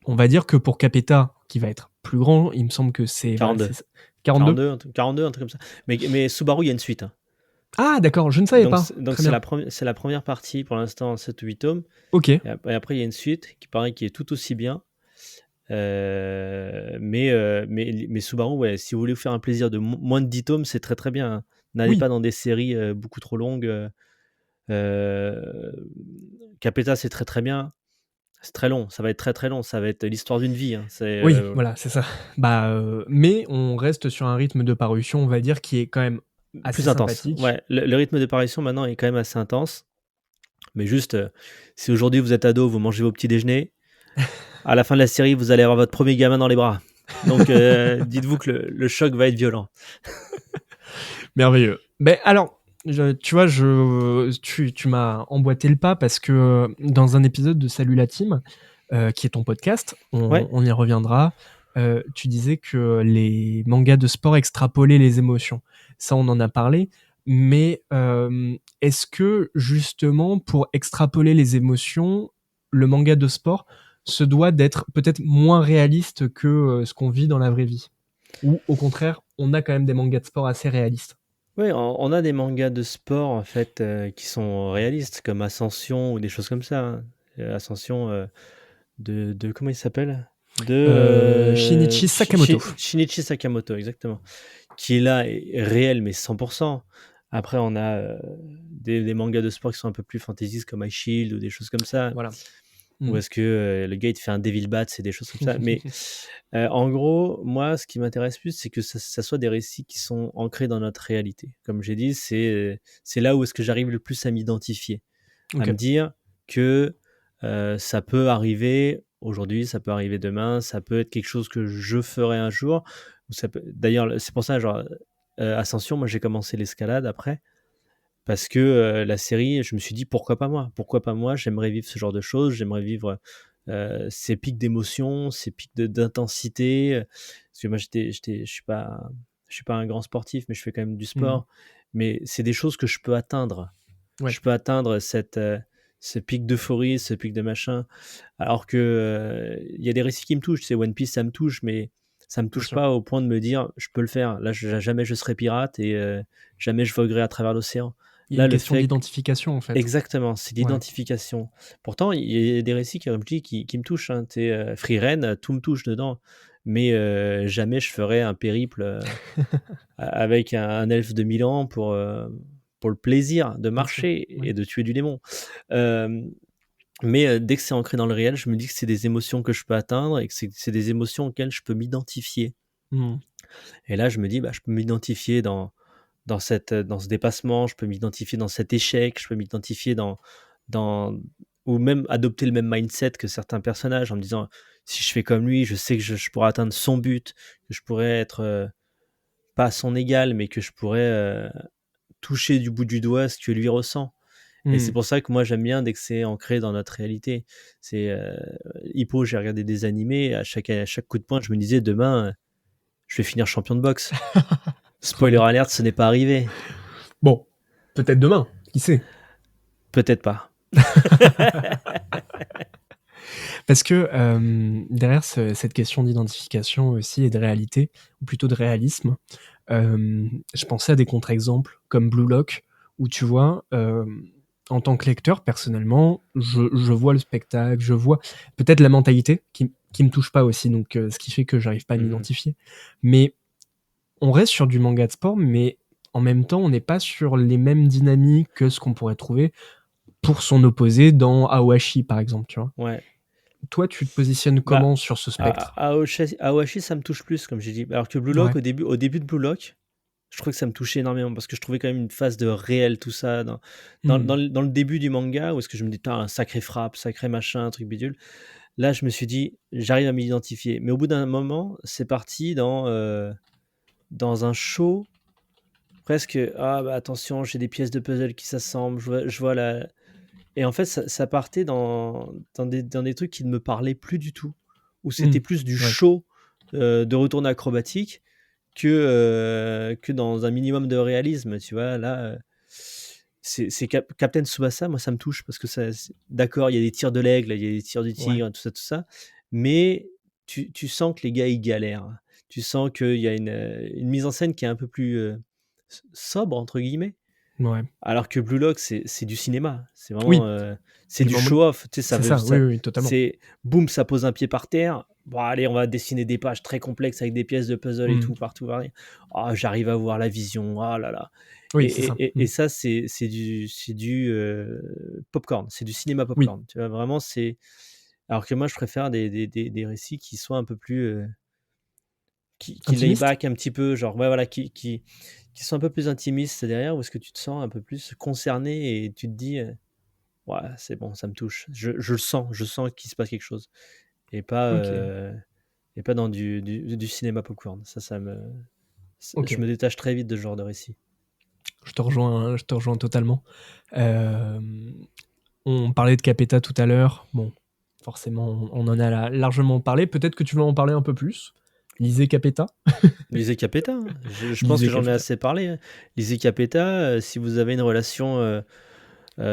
S1: on va dire que pour Capeta, qui va être plus grand, il me semble que c'est
S5: 42.
S1: c'est ça 42?
S5: 42, un truc comme ça. Mais Subaru, il y a une suite, hein.
S1: Ah d'accord, je ne savais
S5: Donc
S1: pas.
S5: c'est
S1: Très bien.
S5: la première partie pour l'instant, 7 ou 8 tomes.
S1: OK.
S5: Et après, il y a une suite qui paraît qui est tout aussi bien. Mais Subaru, ouais, si vous voulez vous faire un plaisir de moins de 10 tomes, c'est très très bien, hein. N'allez
S1: Oui.
S5: pas dans des séries beaucoup trop longues. Capeta, c'est très très bien. C'est très long, ça va être très très long, ça va être l'histoire d'une vie, hein.
S1: Oui, voilà, c'est ça. Bah, mais on reste sur un rythme de parution, on va dire, qui est quand même assez
S5: Plus intense.
S1: sympathique.
S5: Ouais, le rythme de parution maintenant est quand même assez intense. Mais juste, si aujourd'hui vous êtes ado, vous mangez vos petits déjeuners, à la fin de la série, vous allez avoir votre premier gamin dans les bras. Donc dites-vous que le choc va être violent.
S1: Merveilleux. Mais alors, tu vois, tu m'as emboîté le pas parce que dans un épisode de Salut la Team, qui est ton podcast,
S5: Ouais.
S1: on y reviendra, tu disais que les mangas de sport extrapolaient les émotions. Ça, on en a parlé. Mais est-ce que, justement, pour extrapoler les émotions, le manga de sport se doit d'être peut-être moins réaliste que ce qu'on vit dans la vraie vie? Ou au contraire, on a quand même des mangas de sport assez réalistes?
S5: Ouais, on a des mangas de sport en fait qui sont réalistes, comme Ascension ou des choses comme ça, hein. Ascension de comment il s'appelle? De
S1: Shinichi Sakamoto.
S5: Shinichi Sakamoto, exactement. Qui est là, est réel, mais 100%. Après, on a des mangas de sport qui sont un peu plus fantaisistes comme Ice Shield ou des choses comme ça.
S1: Voilà.
S5: Ou est-ce que le gars il te fait un Devil Bat, c'est des choses comme ça. Mais en gros, moi, ce qui m'intéresse plus, c'est que ça soit des récits qui sont ancrés dans notre réalité. Comme j'ai dit, c'est là où est-ce que j'arrive le plus à m'identifier, à
S1: Ok.
S5: me dire que ça peut arriver aujourd'hui, ça peut arriver demain, ça peut être quelque chose que je ferai un jour. D'ailleurs, c'est pour ça, genre, Ascension, moi j'ai commencé l'escalade après. Parce que la série, je me suis dit pourquoi pas moi? Pourquoi pas moi? J'aimerais vivre ce genre de choses, j'aimerais vivre ces pics d'émotion, ces pics d'intensité. Parce que moi, je suis pas un grand sportif, mais je fais quand même du sport. Mais c'est des choses que je peux atteindre.
S1: Ouais.
S5: Je peux atteindre ce pic d'euphorie, ce pic de machin. Alors que il y a des récits qui me touchent. C'est One Piece, ça me touche, mais ça me touche
S1: sûr.
S5: pas au point de me dire je peux le faire. Là, jamais je serai pirate et jamais je voguerai à travers l'océan.
S1: Il y a
S5: Là,
S1: une
S5: le
S1: question
S5: fait
S1: d'identification, en fait.
S5: Exactement, c'est l'identification. Pourtant, il y a des récits, comme je dis, qui me touchent. Hein. Free Ren, tout me touche dedans. Mais jamais je ferai un périple avec un elfe de 1000 ans pour le plaisir de marcher et de tuer du démon. Mais dès que c'est ancré dans le réel, je me dis que c'est des émotions que je peux atteindre et que c'est des émotions auxquelles je peux m'identifier. Et là, je me dis, je peux m'identifier dans ce dépassement, je peux m'identifier dans cet échec, je peux m'identifier ou même adopter le même mindset que certains personnages en me disant, si je fais comme lui, je sais que je pourrais atteindre son but, que je pourrais être pas son égal, mais que je pourrais toucher du bout du doigt ce que lui ressent. Et c'est pour ça que moi j'aime bien dès que c'est ancré dans notre réalité. C'est Hippo, j'ai regardé des animés, à chaque coup de poing, je me disais demain, je vais finir champion de boxe. Spoiler alert, ce n'est pas arrivé.
S1: Bon, peut-être demain, qui sait.
S5: Peut-être pas.
S1: Parce que derrière cette question d'identification aussi et de réalité, ou plutôt de réalisme, je pensais à des contre-exemples comme Blue Lock, où tu vois, en tant que lecteur, personnellement, je vois le spectacle, je vois peut-être la mentalité qui me touche pas aussi, donc ce qui fait que j'arrive pas à m'identifier. Mais on reste sur du manga de sport, mais en même temps, on n'est pas sur les mêmes dynamiques que ce qu'on pourrait trouver pour son opposé dans Aoashi, par exemple, tu vois.
S5: Ouais.
S1: Toi, tu te positionnes comment sur ce spectre?
S5: Aoashi, ça me touche plus, comme j'ai dit. Alors que Blue Lock, au début de Blue Lock, je trouvais que ça me touchait énormément parce que je trouvais quand même une phase de réel, tout ça. Dans le début du manga, où est-ce que je me dis, un sacré frappe, sacré machin, un truc bidule. Là, je me suis dit, j'arrive à m'identifier. Mais au bout d'un moment, c'est parti dans un show, presque, attention, j'ai des pièces de puzzle qui s'assemblent, je vois la... Et en fait, ça partait dans des trucs qui ne me parlaient plus du tout, où c'était plus du show de retourne acrobatique que dans un minimum de réalisme, tu vois. Là, c'est Captain Tsubasa, moi ça me touche parce que d'accord, il y a des tirs de l'aigle, il y a des tirs du tigre, tout ça, mais tu sens que les gars ils galèrent. Tu sens qu'il y a une mise en scène qui est un peu plus sobre entre guillemets.
S1: Ouais.
S5: Alors que Blue Lock, c'est du cinéma. C'est vraiment c'est du show-off. Tu sais,
S1: oui, totalement.
S5: C'est boum, ça pose un pied par terre. Bon, allez, on va dessiner des pages très complexes avec des pièces de puzzle et tout partout. J'arrive à voir la vision. Oh là là.
S1: Oui, c'est ça.
S5: Et ça, c'est du popcorn. C'est du cinéma popcorn. Tu vois, vraiment, c'est. Alors que moi, je préfère des récits qui soient un peu plus. Qui lay back un petit peu. Genre, voilà, qui sont un peu plus intimistes derrière, où est-ce que tu te sens un peu plus concerné et tu te dis ouais, c'est bon, ça me touche, je le sens, qu'il se passe quelque chose et pas dans du cinéma popcorn. Je me détache très vite de ce genre de récit.
S1: Je te rejoins totalement. On parlait de Capeta tout à l'heure. Bon, forcément, on en a largement parlé. Peut-être que tu veux en parler un peu plus. Lisez Capeta.
S5: Lisez Capeta. Hein. Je pense que j'en ai assez parlé. Hein. Lisez Capeta. Si vous avez une relation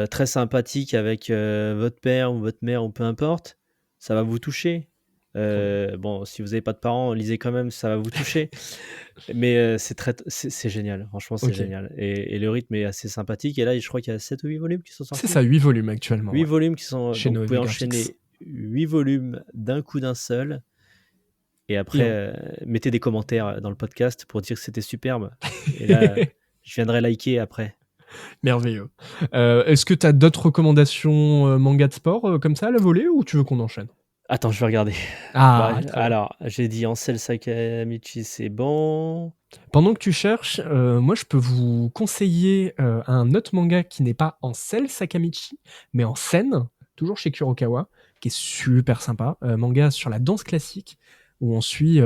S5: très sympathique avec votre père ou votre mère ou peu importe, ça va vous toucher. Bon, si vous n'avez pas de parents, lisez quand même, ça va vous toucher. Mais c'est génial. Franchement, c'est génial. Et le rythme est assez sympathique. Et là, je crois qu'il y a 7 ou 8 volumes qui sont sortis.
S1: C'est ça, 8 volumes actuellement.
S5: 8 volumes qui sont...
S1: Chez
S5: donc, vous pouvez enchaîner 8 volumes d'un coup d'un seul. Et après, mettez des commentaires dans le podcast pour dire que c'était superbe. Et là, je viendrai liker après.
S1: Merveilleux. Est-ce que tu as d'autres recommandations manga de sport comme ça à la volée ou tu veux qu'on enchaîne?
S5: Attends, je vais regarder. Alors, j'ai dit Ansel Sakamichi, c'est bon.
S1: Pendant que tu cherches, moi je peux vous conseiller un autre manga qui n'est pas Ansel Sakamichi, mais en scène, toujours chez Kurokawa, qui est super sympa. Manga sur la danse classique, où on suit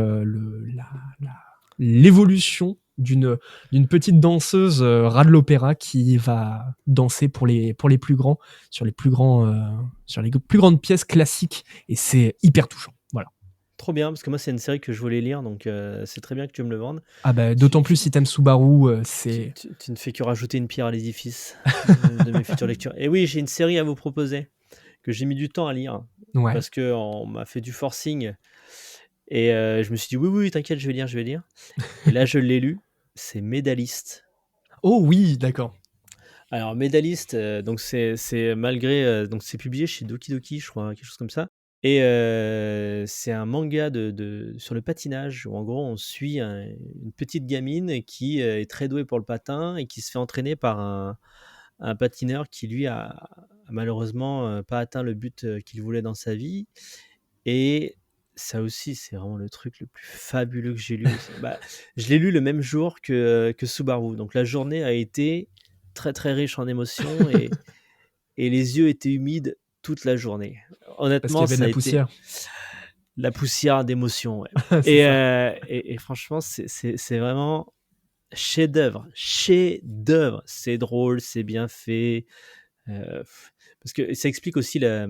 S1: l'évolution d'une petite danseuse rat de l'opéra qui va danser pour les plus grands sur les plus grandes pièces classiques, et c'est hyper touchant. Voilà.
S5: Trop bien, parce que moi, c'est une série que je voulais lire, donc c'est très bien que tu me le vendes.
S1: Ah bah, d'autant plus si t'aimes Subaru, c'est...
S5: Tu ne fais que rajouter une pierre à l'édifice de mes futures lectures. Et oui, j'ai une série à vous proposer que j'ai mis du temps à lire
S1: Ouais.
S5: parce qu'on m'a fait du forcing. Et je me suis dit, oui, t'inquiète, je vais lire. Et là, je l'ai lu. C'est Médaliste.
S1: Oh oui, d'accord.
S5: Alors, Médaliste, donc c'est malgré. Donc, c'est publié chez Doki Doki, je crois, quelque chose comme ça. Et c'est un manga sur le patinage où en gros on suit une petite gamine qui est très douée pour le patin et qui se fait entraîner par un patineur qui lui a malheureusement pas atteint le but qu'il voulait dans sa vie. Et ça aussi, c'est vraiment le truc le plus fabuleux que j'ai lu. Bah, je l'ai lu le même jour que Subaru. Donc la journée a été très très riche en émotions et les yeux étaient humides toute la journée.
S1: Parce qu'il y
S5: Honnêtement,
S1: avait de
S5: ça a
S1: la
S5: été
S1: poussière.
S5: la poussière d'émotions. Ouais.
S1: C'est ça.
S5: Et franchement, c'est vraiment chef-d'œuvre. Chef-d'œuvre. C'est drôle, c'est bien fait. Parce que ça explique aussi la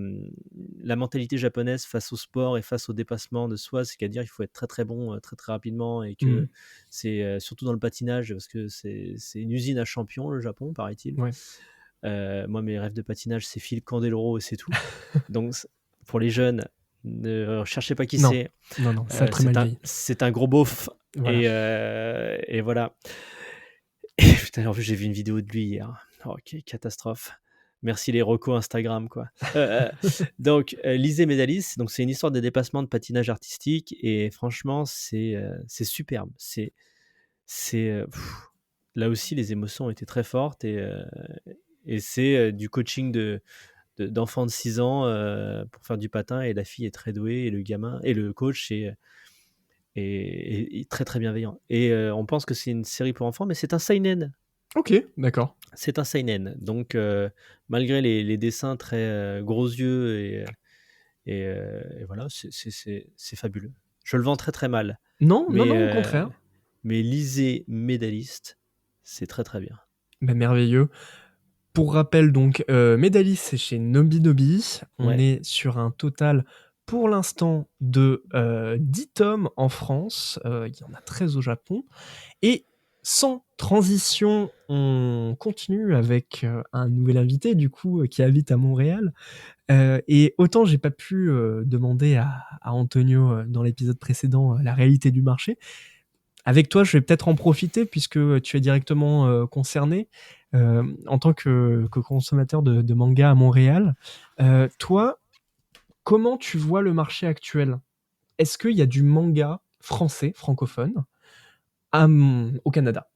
S5: mentalité japonaise face au sport et face au dépassement de soi, c'est-à-dire il faut être très très bon très très rapidement et que c'est surtout dans le patinage parce que c'est une usine à champions le Japon, paraît-il.
S1: Ouais.
S5: Moi mes rêves de patinage c'est Phil Candeloro et c'est tout. Donc pour les jeunes, ne cherchez pas qui
S1: Non.
S5: c'est.
S1: Non, ça a très mal vieilli.
S5: C'est un gros beauf.
S1: Voilà.
S5: Et voilà. Et putain, en plus j'ai vu une vidéo de lui hier. Oh, quelle catastrophe. Merci les recos Instagram, quoi. Donc, lisez Médaliste. Donc, c'est une histoire de dépassement de patinage artistique. Et franchement, c'est superbe. Là aussi, les émotions ont été très fortes. Et c'est du coaching d'enfants de 6 ans pour faire du patin. Et la fille est très douée. Et le gamin et le coach est très, très bienveillant. Et on pense que c'est une série pour enfants, mais c'est un seinen.
S1: Ok, d'accord.
S5: C'est un seinen, donc malgré les dessins très gros yeux et voilà, c'est fabuleux. Je le vends très très mal.
S1: Non,
S5: mais,
S1: au contraire.
S5: Mais lisez Médaliste, c'est très très bien.
S1: Ben, merveilleux. Pour rappel, donc, Médaliste, c'est chez Nobinobi. On est sur un total, pour l'instant, de 10 tomes en France. Il y en a 13 au Japon. Et sans transition, on continue avec un nouvel invité, du coup, qui habite à Montréal. Et autant j'ai pas pu demander à Antonio dans l'épisode précédent la réalité du marché. Avec toi, je vais peut-être en profiter puisque tu es directement concerné en tant que consommateur de manga à Montréal. Toi, comment tu vois le marché actuel ? Est-ce qu'il y a du manga français, francophone, au Canada ?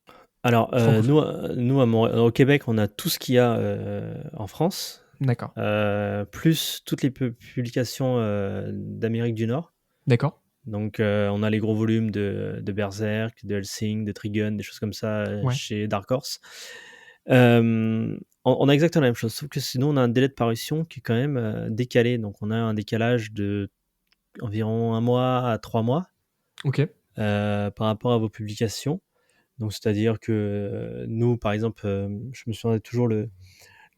S5: Alors, nous au Québec, on a tout ce qu'il y a en France.
S1: D'accord.
S5: Plus toutes les publications d'Amérique du Nord.
S1: D'accord.
S5: Donc, on a les gros volumes de Berserk, de Hellsing, de Trigun, des choses comme ça chez Dark Horse. On a exactement la même chose, sauf que sinon, on a un délai de parution qui est quand même décalé. Donc, on a un décalage de environ 1 mois à 3 mois par rapport à vos publications. Donc, c'est-à-dire que nous, par exemple, je me souviens toujours le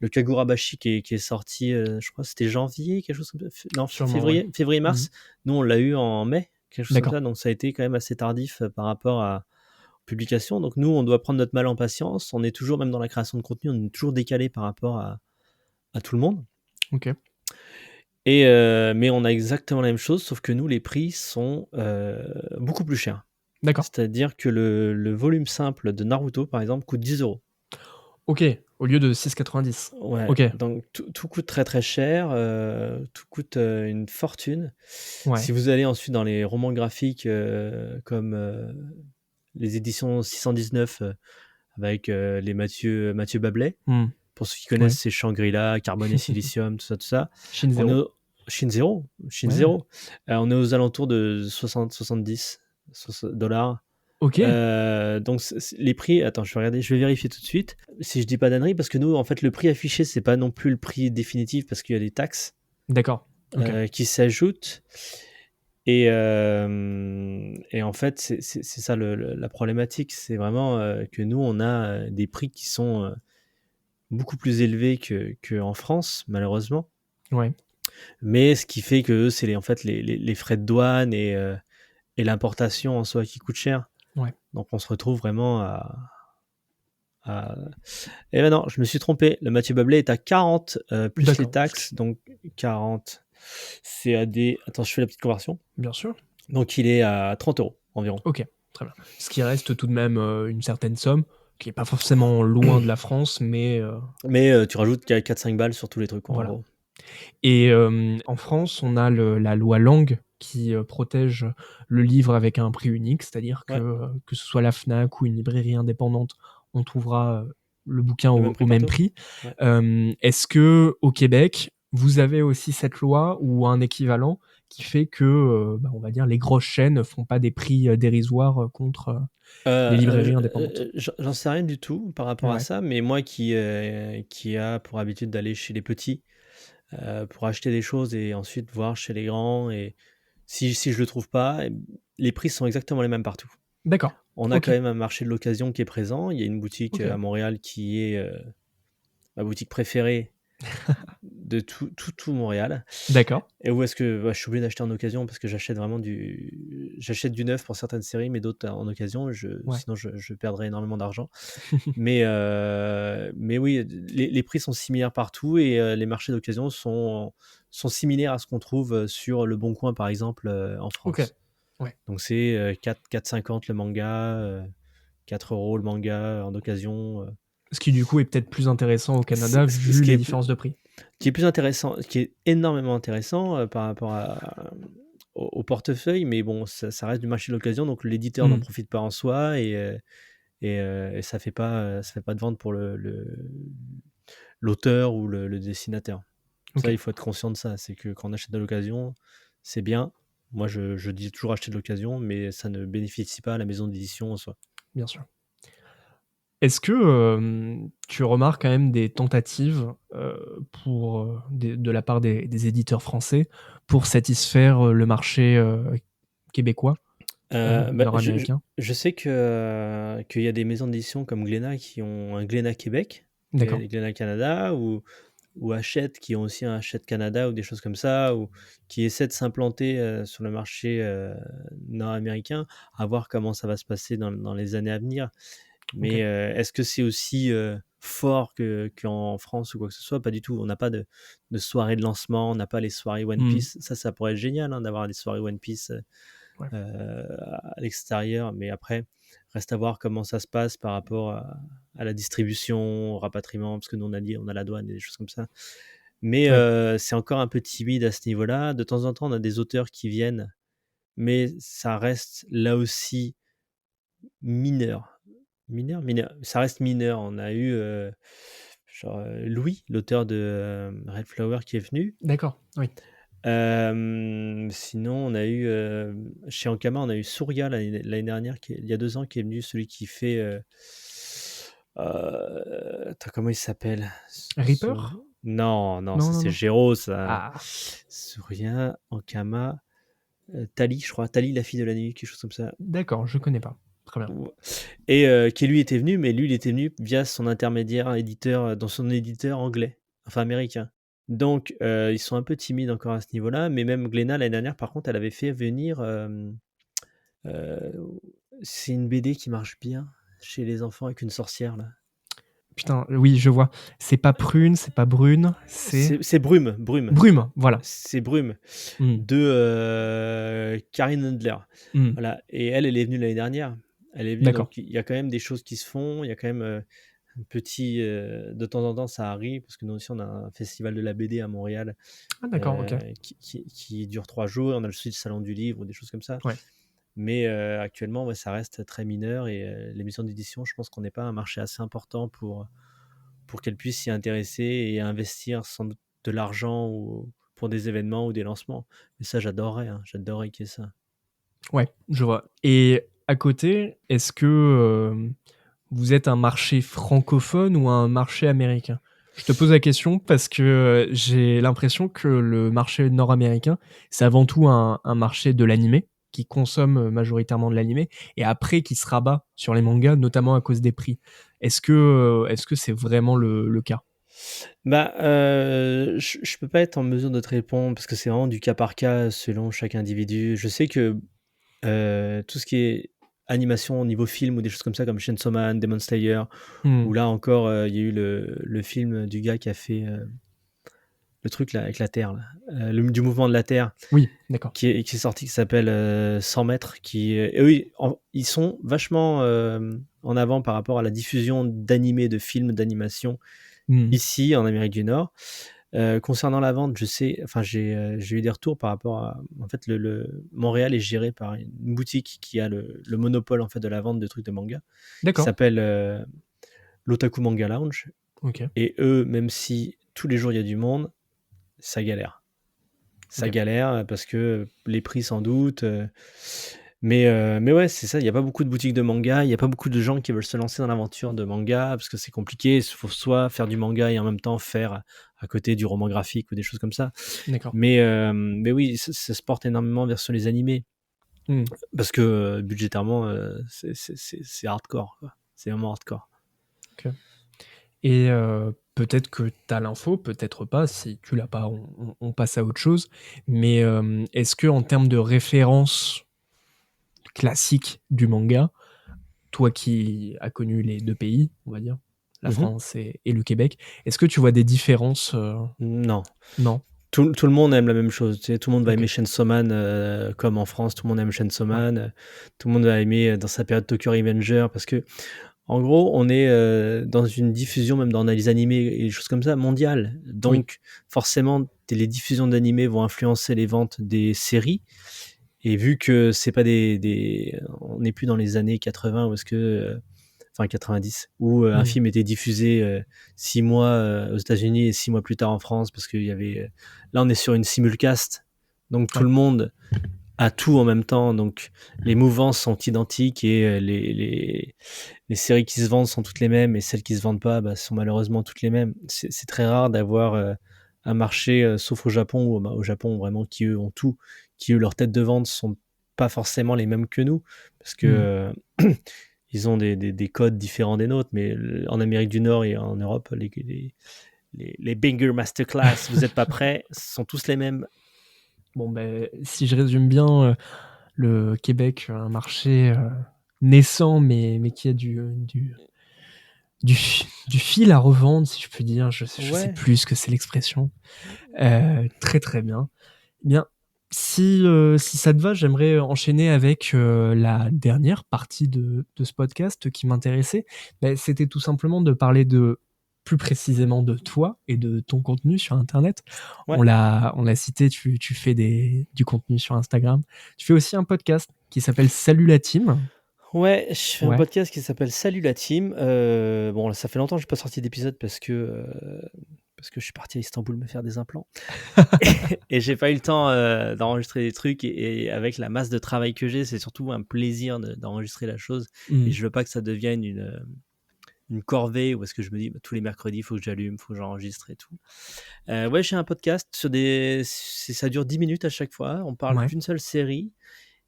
S5: Kagurabashi qui est sorti, je crois que c'était janvier, quelque chose comme ça. Non, février-mars. Nous, on l'a eu en mai, quelque chose comme ça. Donc, ça a été quand même assez tardif par rapport à publication. Donc, nous, on doit prendre notre mal en patience. On est toujours, même dans la création de contenu, on est toujours décalé par rapport à tout le monde.
S1: Ok.
S5: Mais on a exactement la même chose, sauf que nous, les prix sont beaucoup plus chers.
S1: D'accord.
S5: C'est-à-dire que le volume simple de Naruto, par exemple, coûte 10 €.
S1: Ok, au lieu de 6,90.
S5: Ouais,
S1: ok.
S5: Donc tout coûte très très cher, tout coûte une fortune.
S1: Ouais.
S5: Si vous allez ensuite dans les romans graphiques comme les éditions 619 avec les Mathieu Bablet, pour ceux qui connaissent, c'est Shangri-La, Carbone et Silicium, tout ça. Shin-Zero. On est aux alentours de 60-70 $.
S1: Ok.
S5: Donc les prix, attends, je vais vérifier tout de suite si je dis pas d'ânerie, parce que nous, en fait, le prix affiché, c'est pas non plus le prix définitif parce qu'il y a des taxes.
S1: D'accord.
S5: Qui s'ajoutent. Et en fait, c'est ça la problématique. C'est vraiment que nous, on a des prix qui sont beaucoup plus élevés qu'en France, malheureusement.
S1: Ouais.
S5: Mais ce qui fait que eux, c'est en fait les frais de douane et l'importation en soi qui coûte cher.
S1: Ouais.
S5: Donc on se retrouve vraiment à... Et ben non, je me suis trompé. Le Mathieu Bablé est à 40 plus les
S1: D'accord.
S5: taxes. Donc 40 CAD. Attends, je fais la petite conversion.
S1: Bien sûr.
S5: Donc il est à 30 € environ.
S1: Ok, très bien. Ce qui reste tout de même une certaine somme, qui est pas forcément loin de la France, mais
S5: Mais tu rajoutes 4-5 balles sur tous les trucs, en
S1: voilà.
S5: gros.
S1: Et en France, on a la loi Langue qui protège le livre avec un prix unique, c'est-à-dire
S5: Ouais.
S1: que ce soit la Fnac ou une librairie indépendante, on trouvera le bouquin
S5: Le même prix
S1: au même
S5: partout.
S1: prix.
S5: Ouais.
S1: Est-ce que au Québec, vous avez aussi cette loi ou un équivalent qui fait que, on va dire, les grosses chaînes font pas des prix dérisoires contre les librairies indépendantes?
S5: J'en sais rien du tout par rapport à
S1: Ouais.
S5: ça, mais moi qui a pour habitude d'aller chez les petits pour acheter des choses et ensuite voir chez les grands, et si je le trouve pas, les prix sont exactement les mêmes partout.
S1: D'accord.
S5: On a
S1: Ok.
S5: quand même un marché de l'occasion qui est présent. Il y a une boutique
S1: Ok.
S5: à Montréal qui est ma boutique préférée de tout Montréal.
S1: D'accord.
S5: Et où est-ce que je suis obligé d'acheter en occasion parce que j'achète du neuf pour certaines séries, mais d'autres en occasion.
S1: Ouais.
S5: Sinon, je perdrais énormément d'argent. Mais oui, les prix sont similaires partout, et les marchés d'occasion sont similaires à ce qu'on trouve sur Le Bon Coin, par exemple, en
S1: Ok.
S5: France.
S1: Ouais.
S5: Donc c'est 4,50 le manga, 4 € le manga en occasion.
S1: Ce qui du coup est peut-être plus intéressant au Canada
S5: Ce
S1: vu
S5: qui
S1: les
S5: est
S1: différences de prix.
S5: qui est plus intéressant, qui est énormément intéressant par rapport au portefeuille, mais bon, ça reste du marché de l'occasion, donc l'éditeur n'en
S1: Mmh.
S5: profite pas en soi, et ça fait pas de vente pour l'auteur ou le dessinateur. Ça,
S1: Ok,
S5: il faut être conscient de ça, c'est que quand on achète de l'occasion, c'est bien. Moi, je dis toujours acheter de l'occasion, mais ça ne bénéficie pas à la maison d'édition en soi.
S1: bien sûr. Est-ce que tu remarques quand même des tentatives pour, de la part des éditeurs français pour satisfaire le marché québécois,
S5: Je
S1: nord-américain?
S5: je sais qu'il y a des maisons d'édition comme Glénat qui ont un Glénat Québec,
S1: D'accord.
S5: Glénat Canada, ou Hachette qui ont aussi un Hachette Canada ou des choses comme ça, ou qui essaient de s'implanter sur le marché nord-américain, à voir comment ça va se passer dans les années à venir. Mais
S1: Ok.
S5: est-ce que c'est aussi fort qu'en France ou quoi que ce soit? Pas du tout. On n'a pas de soirée de lancement, on n'a pas les soirées One
S1: Mmh.
S5: Piece. Ça pourrait être génial, hein, d'avoir des soirées One Piece
S1: Ouais.
S5: à l'extérieur. Mais après, reste à voir comment ça se passe par rapport à la distribution, au rapatriement, parce que nous, on a la douane et des choses comme ça. Mais
S1: Ouais.
S5: c'est encore un peu timide à ce niveau-là. De temps en temps, on a des auteurs qui viennent, mais ça reste là aussi mineur. Mineur. Ça reste mineur. On a eu Louis, l'auteur de Red Flower, qui est venu.
S1: D'accord. Oui.
S5: Sinon, on a eu chez Ankama, on a eu Surya l'année dernière, il y a 2 ans, qui est venu, celui qui fait. Attends, comment il s'appelle?
S1: Reaper?
S5: Non, non,
S1: Non,
S5: ça
S1: non,
S5: c'est
S1: non.
S5: Géraud, ça.
S1: Ah.
S5: Surya, Ankama, Tali, je crois. Tali, la fille de la nuit, quelque chose comme ça.
S1: D'accord, je connais pas. Très bien.
S5: Et qui lui était venu, mais lui, il était venu via son intermédiaire éditeur, dans son éditeur anglais, enfin américain. Donc, ils sont un peu timides encore à ce niveau-là, mais même Glénat, l'année dernière, par contre, elle avait fait venir. C'est une BD qui marche bien chez les enfants avec une sorcière, là.
S1: Putain, oui, je vois. C'est pas prune, c'est pas brune, c'est
S5: C'est Brume, Brume.
S1: brume. Voilà.
S5: C'est Brume
S1: Mmh.
S5: de Karine Handler.
S1: Mmh.
S5: Voilà. Et elle est venue l'année dernière. Elle est venue,
S1: D'accord.
S5: donc il y a quand même des choses qui se font. Il y a quand même un petit. De temps en temps, ça arrive, parce que nous aussi, on a un festival de la BD à Montréal
S1: Ah d'accord, OK.
S5: qui dure 3 jours. On a le salon du livre, ou des choses comme ça.
S1: Ouais.
S5: Mais actuellement, ouais, ça reste très mineur, et les maisons d'édition, je pense qu'on n'est pas un marché assez important pour qu'elles puissent s'y intéresser et investir sans doute de l'argent ou pour des événements ou des lancements. Mais ça, j'adorerais, hein, j'adorerais qu'il y ait ça.
S1: Ouais, je vois. Et à côté, est-ce que vous êtes un marché francophone ou un marché américain? Je te pose la question parce que j'ai l'impression que le marché nord-américain, c'est avant tout un marché de l'animé, qui consomme majoritairement de l'animé, et après qui se rabat sur les mangas, notamment à cause des prix. Est-ce que c'est vraiment le cas?
S5: Bah, je peux pas être en mesure de te répondre parce que c'est vraiment du cas par cas selon chaque individu. Je sais que, tout ce qui est animation au niveau film ou des choses comme ça comme Chainsaw Man, Demon Slayer
S1: Hmm.
S5: ou là encore, il y a eu le film du gars qui a fait, le truc là avec la Terre là, du mouvement de la Terre
S1: Oui, d'accord.
S5: qui est sorti, qui s'appelle 100 mètres, et oui, ils sont vachement en avant par rapport à la diffusion d'animés, de films, d'animation
S1: Hmm.
S5: ici en Amérique du Nord. Concernant la vente, je sais, enfin j'ai eu des retours par rapport à, en fait, Montréal est géré par une boutique qui a le monopole en fait de la vente de trucs de manga, qui
S1: D'accord.
S5: s'appelle l'Otaku Manga Lounge.
S1: Ok.
S5: Et eux, même si tous les jours il y a du monde, ça galère. Ça
S1: Ok.
S5: galère parce que les prix sans doute. Mais ouais, c'est ça. Il n'y a pas beaucoup de boutiques de manga. Il n'y a pas beaucoup de gens qui veulent se lancer dans l'aventure de manga parce que c'est compliqué. Il faut soit faire du manga et en même temps faire à côté du roman graphique ou des choses comme ça.
S1: D'accord.
S5: Mais oui, ça se porte énormément vers sur les animés
S1: Hmm.
S5: parce que budgétairement, c'est hardcore, quoi. C'est vraiment hardcore.
S1: Et peut-être que tu as l'info, peut-être pas. Si tu l'as pas, on passe à autre chose. Mais est-ce que en termes de référence classique du manga, toi qui as connu les deux pays, on va dire, la
S5: Mhm.
S1: France et le Québec, est-ce que tu vois des différences
S5: Non.
S1: Non.
S5: Tout le monde aime la même chose, tu sais, tout le monde va
S1: Ok.
S5: aimer Chainsaw Man, comme en France, tout le monde aime Chainsaw
S1: Ouais.
S5: Man, tout le monde va aimer dans sa période Tokyo Revenger parce que, en gros, on est dans une diffusion, même dans les animés et des choses comme ça, mondiale.
S1: Oui.
S5: Donc, forcément, les diffusions d'animés vont influencer les ventes des séries. Et vu que c'est pas on n'est plus dans les années 80 où est-ce que, enfin 90, où un film était diffusé 6 mois aux États-Unis et 6 mois plus tard en France, parce qu'il y avait. Là, on est sur une simulcast, donc tout
S1: Ouais.
S5: le monde a tout en même temps, donc les mouvances sont identiques et les séries qui se vendent sont toutes les mêmes et celles qui se vendent pas sont malheureusement toutes les mêmes. C'est très rare d'avoir un marché, sauf au Japon, où au Japon vraiment qui eux ont tout, qui eux leurs têtes de vente sont pas forcément les mêmes que nous, parce que ils ont des codes différents des nôtres, mais en Amérique du Nord et en Europe, les Banger Masterclass, vous êtes pas prêts, sont tous les mêmes.
S1: Bon, ben, si je résume bien, le Québec, un marché naissant, mais qui a du fil à revendre, si je peux dire. Je sais
S5: Ouais.
S1: plus ce que c'est l'expression. Très très bien. Bien, si ça te va, j'aimerais enchaîner avec la dernière partie de ce podcast qui m'intéressait. Ben, c'était tout simplement de parler plus précisément de toi et de ton contenu sur Internet.
S5: Ouais.
S1: On l'a cité, tu fais du contenu sur Instagram. Tu fais aussi un podcast qui s'appelle Salut la team.
S5: Ouais, je fais un
S1: Ouais.
S5: podcast qui s'appelle Salut la team. Bon, là, ça fait longtemps que je n'ai pas sorti d'épisode parce que je suis parti à Istanbul me faire des implants. Et j'ai pas eu le temps d'enregistrer des trucs. Et avec la masse de travail que j'ai, c'est surtout un plaisir d'enregistrer la chose. Et je veux pas que ça devienne une corvée où est-ce que je me dis tous les mercredis, il faut que j'allume, il faut que j'enregistre et tout. Ouais, j'ai un podcast ça dure 10 minutes à chaque fois. On parle
S1: Ouais.
S5: d'une seule série.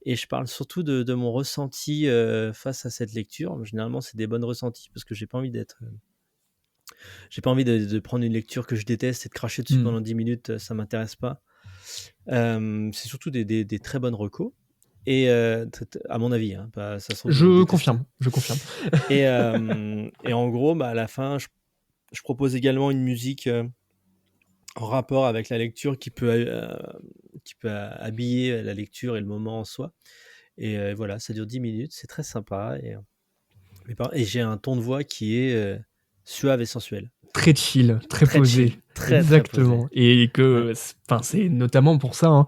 S5: Et je parle surtout de mon ressenti face à cette lecture. Généralement, c'est des bonnes ressentis parce que j'ai pas envie de prendre une lecture que je déteste et de cracher dessus pendant 10 minutes. Ça m'intéresse pas. C'est surtout des très bonnes recos. Et à mon avis, hein, ça se trouve, vous
S1: Je
S5: détestez.
S1: confirme.
S5: Et en gros, à la fin, je propose également une musique en rapport avec la lecture qui peut habiller la lecture et le moment en soi. Et voilà, ça dure 10 minutes, c'est très sympa. Et j'ai un ton de voix qui est suave et sensuel.
S1: Très chill, très posé.
S5: Chill, très
S1: Exactement.
S5: posé.
S1: Et que,
S5: Ouais.
S1: c'est notamment pour ça, hein,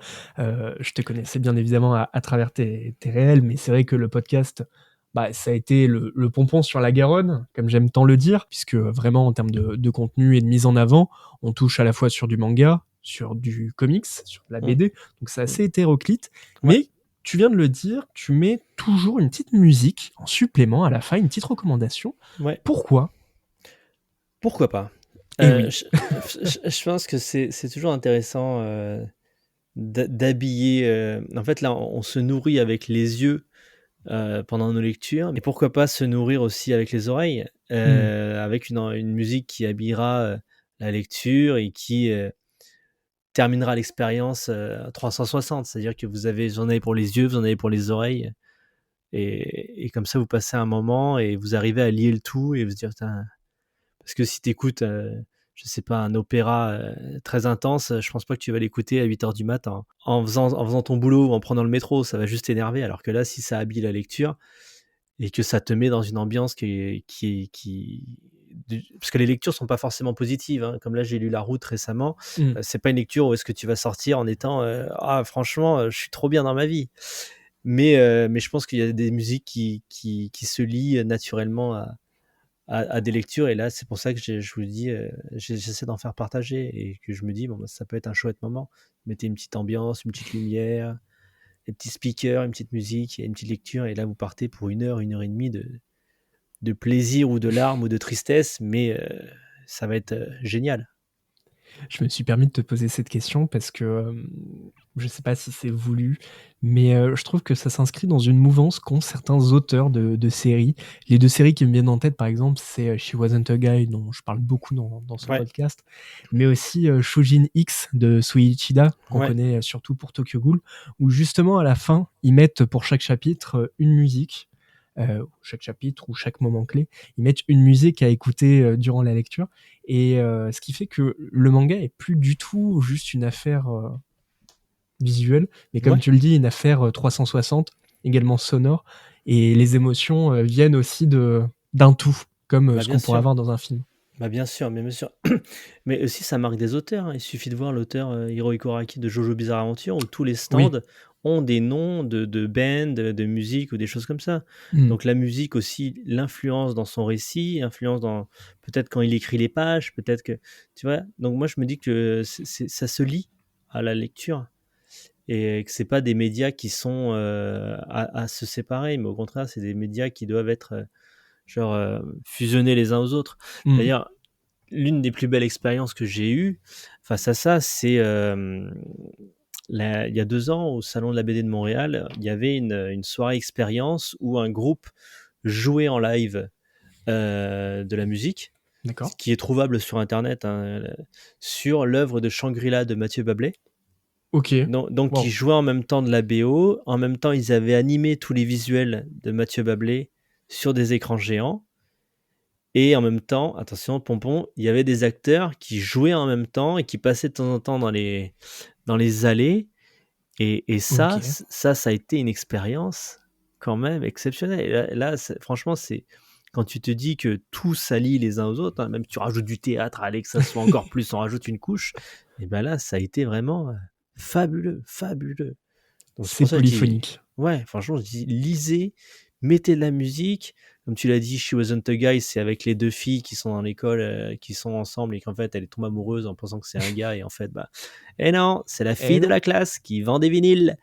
S1: je te connaissais bien évidemment à travers tes réels, mais c'est vrai que le podcast, ça a été le pompon sur la Garonne, comme j'aime tant le dire, puisque vraiment en termes de contenu et de mise en avant, on touche à la fois sur du manga, sur du comics, sur de la BD, donc c'est assez hétéroclite.
S5: Ouais.
S1: Mais tu viens de le dire, tu mets toujours une petite musique en supplément à la fin, une petite recommandation.
S5: Ouais.
S1: Pourquoi ?
S5: Pourquoi pas ?
S1: Et oui.
S5: Je pense que c'est toujours intéressant d'habiller. En fait, là, on se nourrit avec les yeux pendant nos lectures, mais pourquoi pas se nourrir aussi avec les oreilles,
S1: Mmh.
S5: avec une musique qui habillera la lecture et qui terminera l'expérience à 360. C'est-à-dire que vous en avez pour les yeux, vous en avez pour les oreilles, et comme ça, vous passez un moment et vous arrivez à lier le tout et vous dire, putain, parce que si tu écoutes, je sais pas, un opéra très intense, je pense pas que tu vas l'écouter à 8 heures du matin en faisant ton boulot ou en prenant le métro, ça va juste t'énerver. Alors que là, si ça habille la lecture et que ça te met dans une ambiance parce que les lectures sont pas forcément positives, hein. Comme là, j'ai lu La Route récemment,
S1: Mmh.
S5: c'est pas une lecture où est-ce que tu vas sortir en étant ah franchement, je suis trop bien dans ma vie. Mais je pense qu'il y a des musiques qui se lient naturellement à des lectures, et là, c'est pour ça que je vous dis, j'essaie d'en faire partager et que je me dis: «Bon, bah, ça peut être un chouette moment». Mettez une petite ambiance, une petite lumière, des petits speakers, une petite musique et une petite lecture, et là, vous partez pour 1 heure et demie de plaisir ou de larmes ou de tristesse, mais ça va être, génial.
S1: Je me suis permis de te poser cette question parce que, je sais pas si c'est voulu, mais, je trouve que ça s'inscrit dans une mouvance qu'ont certains auteurs de séries. Les 2 séries qui me viennent en tête, par exemple, c'est, She Wasn't a Guy dont je parle beaucoup dans ce
S5: Ouais,
S1: podcast, mais aussi, Shujin X de Suichida qu'on
S5: ouais,
S1: connaît, surtout pour Tokyo Ghoul, où justement à la fin, ils mettent pour chaque chapitre, une musique, chaque chapitre ou chaque moment clé, ils mettent une musique à écouter, durant la lecture et ce qui fait que le manga est plus du tout juste une affaire, visuelle, mais comme
S5: ouais.
S1: tu le dis, une affaire, 360, également sonore et les émotions, viennent aussi d'un tout, comme,
S5: Bah,
S1: ce
S5: bien
S1: qu'on pourrait
S5: sûr.
S1: avoir dans un film.
S5: Bah, bien sûr, mais bien sûr. Mais aussi ça marque des auteurs, hein. Il suffit de voir l'auteur, Hirohiko Araki de JoJo Bizarre Adventure, où tous les stands
S1: Oui.
S5: ont des noms de band, de musique ou des choses comme ça.
S1: Mmh.
S5: Donc la musique aussi l'influence dans son récit, influence dans peut-être quand il écrit les pages, peut-être que tu vois? Donc moi je me dis que ça se lie à la lecture, et que c'est pas des médias qui sont, à se séparer, mais au contraire, c'est des médias qui doivent être, genre, fusionnés les uns aux autres.
S1: Mmh.
S5: D'ailleurs, l'une des plus belles expériences que j'ai eues face à ça, c'est, il y a 2 ans, au salon de la BD de Montréal, il y avait une soirée expérience où un groupe jouait en live, de la musique, ce
S1: D'accord.
S5: qui est trouvable sur internet, hein, sur l'œuvre de Shangri-La de Mathieu Bablé.
S1: OK.
S5: Donc ils
S1: Waouh.
S5: jouaient en même temps de la BO, en même temps ils avaient animé tous les visuels de Mathieu Bablé sur des écrans géants, et en même temps, attention pompon, il y avait des acteurs qui jouaient en même temps et qui passaient de temps en temps dans les allées, et ça
S1: OK.
S5: ça a été une expérience quand même exceptionnelle, et là franchement, c'est quand tu te dis que tout s'allie les uns aux autres, hein, même tu rajoutes du théâtre, allez, que ça soit encore plus, on rajoute une couche, et ben là, ça a été vraiment, fabuleux, fabuleux. Donc c'est
S1: C'est
S5: pour ça que je dis
S1: polyphonique.
S5: ouais, franchement, je dis: «Lisez, mettez de la musique». Comme tu l'as dit, She Wasn't a Guy, c'est avec les 2 filles qui sont dans l'école, qui sont ensemble, et qu'en fait, elle tombe amoureuse en pensant que c'est un gars, et en fait, bah et non, c'est la
S1: Eh
S5: fille de
S1: non.
S5: la classe qui vend des vinyles,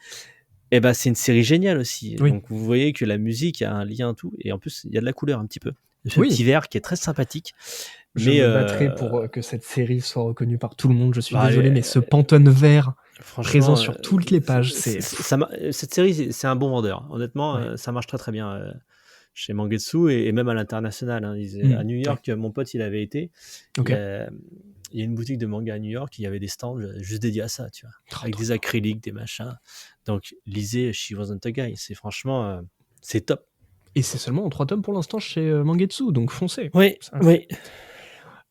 S5: et bah, c'est une série géniale aussi.
S1: Oui.
S5: Donc vous voyez que la musique a un lien, tout, et en plus, il y a de la couleur un petit peu. Ce
S1: Oui.
S5: petit vert qui est très sympathique,
S1: Je
S5: mais
S1: me battrai pour, que cette série soit reconnue par tout le monde. Je suis
S5: bah,
S1: désolé, mais ce Pantone vert présent
S5: franchement,
S1: sur toutes les pages, c'est
S5: cette série, c'est un bon vendeur. Honnêtement,
S1: ouais.
S5: ça marche très, très bien, chez Mangetsu, et même à l'international, hein. À
S1: Mmh.
S5: New
S1: Ouais.
S5: York, mon pote, il avait été. Il
S1: OK.
S5: a il y a une boutique de manga à New York, il y avait des stands, juste dédiés à ça, tu vois?
S1: Oh,
S5: Avec
S1: trop
S5: des
S1: bien.
S5: acryliques, des machins. Donc lisez She Wasn't a Guy, c'est franchement, c'est top.
S1: Et c'est seulement en 3 tomes pour l'instant chez, Mangetsu, donc foncez.
S5: Oui,
S1: C'est
S5: oui.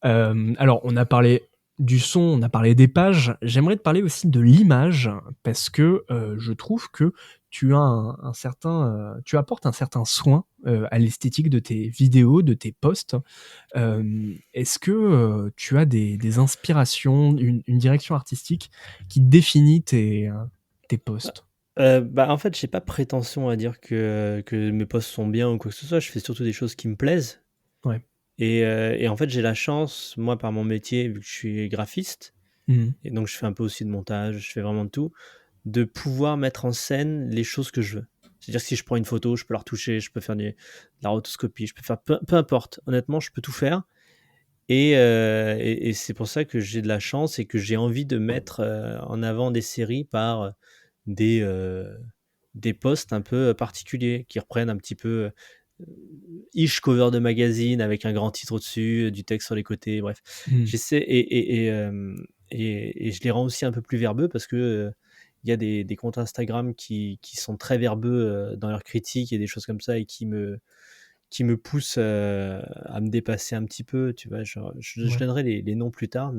S1: incroyable. Alors on a parlé du son, on a parlé des pages. J'aimerais te parler aussi de l'image parce que, je trouve que tu as un certain, tu apportes un certain soin, à l'esthétique de tes vidéos, de tes posts. Est-ce que, tu as des inspirations, une direction artistique qui définit tes posts?
S5: Bah, en fait, j'ai pas prétention à dire que mes posts sont bien ou quoi que ce soit. Je fais surtout des choses qui me plaisent,
S1: Ouais.
S5: et en fait, j'ai la chance, moi, par mon métier, vu que je suis graphiste,
S1: Mmh.
S5: et donc je fais un peu aussi de montage, je fais vraiment de tout, de pouvoir mettre en scène les choses que je veux. C'est-à-dire que si je prends une photo, je peux la retoucher, je peux faire de la rotoscopie, je peux faire peu importe. Honnêtement, je peux tout faire, Et c'est pour ça que j'ai de la chance et que j'ai envie de mettre en avant des séries par des, euh, des posts un peu particuliers qui reprennent un petit peu ish cover de magazine avec un grand titre au-dessus, du texte sur les côtés, bref.
S1: Mmh.
S5: J'essaie et je les rends aussi un peu plus verbeux parce que il y a des comptes Instagram qui sont très verbeux dans leurs critiques et des choses comme ça et qui me poussent à me dépasser un petit peu, tu vois. Genre, je
S1: Ouais,
S5: donnerai les noms plus tard,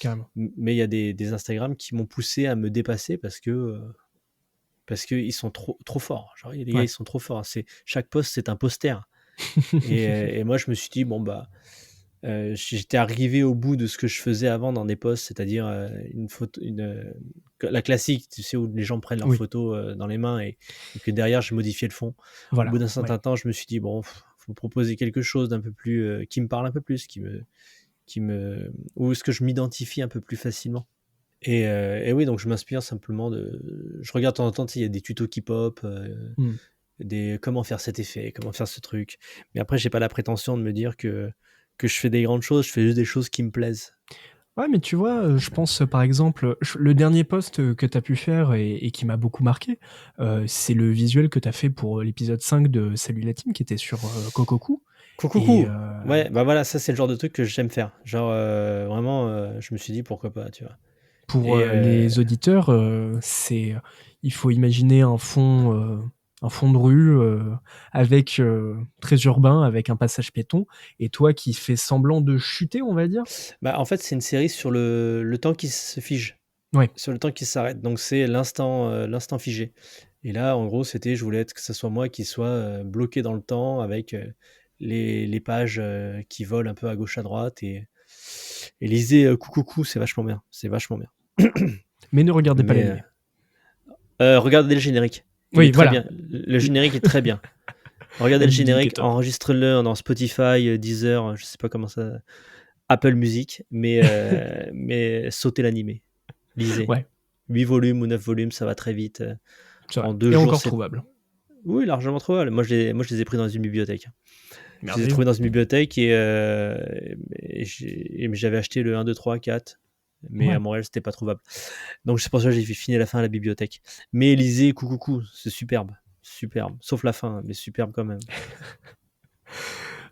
S1: carrément.
S5: mais il y a des Instagram qui m'ont poussé à me dépasser parce qu'ils sont trop forts. Genre, les gars,
S1: Ouais.
S5: ils sont trop forts. Chaque post, c'est un poster. Et moi, je me suis dit, bon, bah, j'étais arrivé au bout de ce que je faisais avant dans des posts, c'est-à-dire une photo, la classique, tu sais, où les gens prennent leurs
S1: Oui,
S5: photos dans les mains et que derrière, je modifiais le fond. Au
S1: voilà,
S5: bout d'un
S1: ouais.
S5: certain temps, je me suis dit, bon, faut proposer quelque chose d'un peu plus, qui me parle un peu plus, où est-ce que je m'identifie un peu plus facilement. Et oui, donc je m'inspire simplement je regarde de temps en temps, tu sais, il y a des tutos qui pop,
S1: Mmh.
S5: comment faire cet effet, comment faire ce truc. Mais après, j'ai pas la prétention de me dire que je fais des grandes choses, je fais juste des choses qui me plaisent.
S1: Ouais, mais tu vois, je pense, par exemple, le dernier post, que tu as pu faire et qui m'a beaucoup marqué, c'est le visuel que tu as fait pour, l'épisode 5 de Salut la team qui était sur, Kokoku et
S5: Coucou! Ouais, bah voilà, ça c'est le genre de truc que j'aime faire. Genre, vraiment, je me suis dit pourquoi pas, tu vois?
S1: pour,
S5: Et
S1: les auditeurs, il faut imaginer un fond de rue, avec, très urbain, avec un passage piéton et toi qui fais semblant de chuter, on va dire?
S5: bah, en fait, c'est une série sur le temps qui se fige,
S1: Ouais,
S5: sur le temps qui s'arrête. Donc c'est l'instant figé. Et là, en gros, je voulais que ce soit moi qui soit bloqué dans le temps avec les pages qui volent un peu à gauche à droite et lisez coucou, c'est vachement bien, c'est vachement bien.
S1: mais ne regardez pas
S5: Mais
S1: l'animé.
S5: regardez le générique, il
S1: Oui,
S5: est très
S1: voilà.
S5: bien. Le générique est très bien. Regardez
S1: La
S5: le
S1: musique est
S5: générique,
S1: top.
S5: enregistre-le dans Spotify, Deezer, je sais pas comment ça, Apple Music, mais sautez l'animé, lisez.
S1: Ouais,
S5: 8 volumes ou 9 volumes, ça va très vite.
S1: c'est vrai
S5: En 2
S1: et
S5: jours,
S1: encore
S5: c'est
S1: trouvable.
S5: oui, largement trouvable. Moi, je les ai pris dans une bibliothèque. Je les ai
S1: Merveilleux.
S5: trouvés dans une bibliothèque et j'avais acheté le 1, 2, 3, 4, mais à
S1: Ouais.
S5: Montréal, c'était pas trouvable. Donc c'est pour ça que j'ai fini la fin à la bibliothèque. Mais lisez coucou, c'est superbe, superbe. Sauf la fin, mais superbe quand même.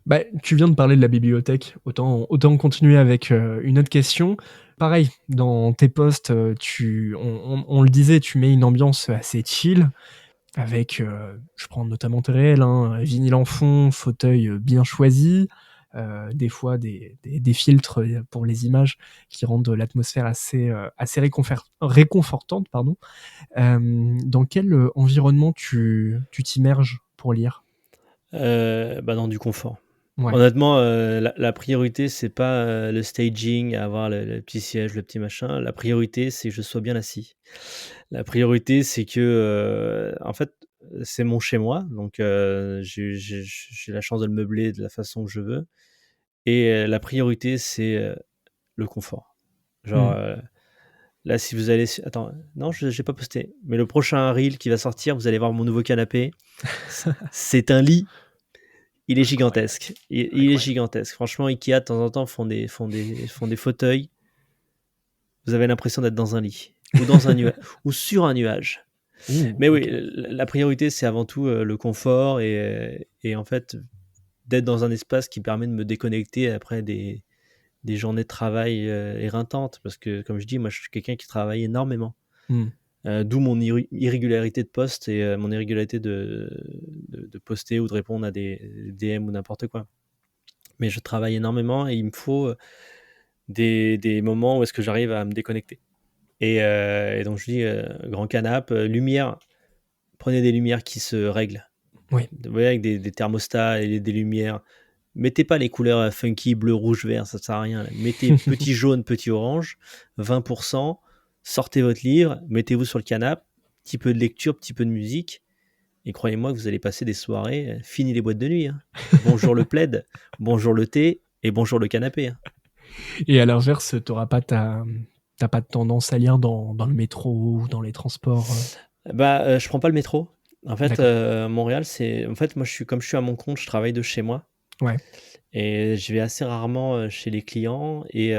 S1: Bah, tu viens de parler de la bibliothèque, autant continuer avec, une autre question. Pareil, dans tes posts, on le disait, tu mets une ambiance assez chill avec, je prends notamment tes réels, hein, vinyle en fond, fauteuil, bien choisi, des fois des filtres, pour les images qui rendent l'atmosphère assez réconfortante, pardon. Dans quel, environnement tu t'immerges pour lire?
S5: Bah, dans du confort.
S1: Ouais.
S5: Honnêtement, la priorité, c'est pas le staging, avoir le petit siège, le petit machin. La priorité, c'est que je sois bien assis. La priorité, c'est que, en fait, c'est mon chez moi, donc j'ai la chance de le meubler de la façon que je veux et la priorité, c'est le confort. Genre,
S1: Mmh.
S5: là, si vous allez attends, non, je j'ai pas posté, mais le prochain reel qui va sortir, vous allez voir mon nouveau canapé. C'est un lit, il est
S1: Incroyable,
S5: gigantesque. Il est
S1: incroyable.
S5: gigantesque. Franchement, IKEA, de temps en temps, font des fauteuils. Vous avez l'impression d'être dans un lit ou dans un nuage ou sur un nuage.
S1: Ouh,
S5: Mais oui,
S1: OK.
S5: la priorité, c'est avant tout le confort et en fait, d'être dans un espace qui permet de me déconnecter après des journées de travail éreintantes. Parce que, comme je dis, moi, je suis quelqu'un qui travaille énormément.
S1: Mmh.
S5: D'où mon irrégularité de poste et mon irrégularité de poster ou de répondre à des DM ou n'importe quoi. Mais je travaille énormément et il me faut des moments où est-ce que j'arrive à me déconnecter. Et donc je dis grand canapé, lumière, prenez des lumières qui se règlent.
S1: Oui.
S5: Vous voyez, avec des thermostats et des lumières. Mettez pas les couleurs funky, bleu, rouge, vert, ça sert à rien. Mettez petit jaune, petit orange, 20%, sortez votre livre, mettez-vous sur le canapé, petit peu de lecture, petit peu de musique, et croyez-moi que vous allez passer des soirées, fini les boîtes de nuit, hein. Bonjour le plaid, bonjour le thé, et bonjour le canapé, hein.
S1: Et à l'inverse, tu pas de tendance à lire dans le métro ou dans les transports,
S5: Bah, je prends pas le métro. En fait,
S1: D'accord.
S5: Montréal, c'est en fait, moi, comme je suis à mon compte, je travaille de chez moi
S1: Ouais.
S5: Et je vais assez rarement chez les clients. Et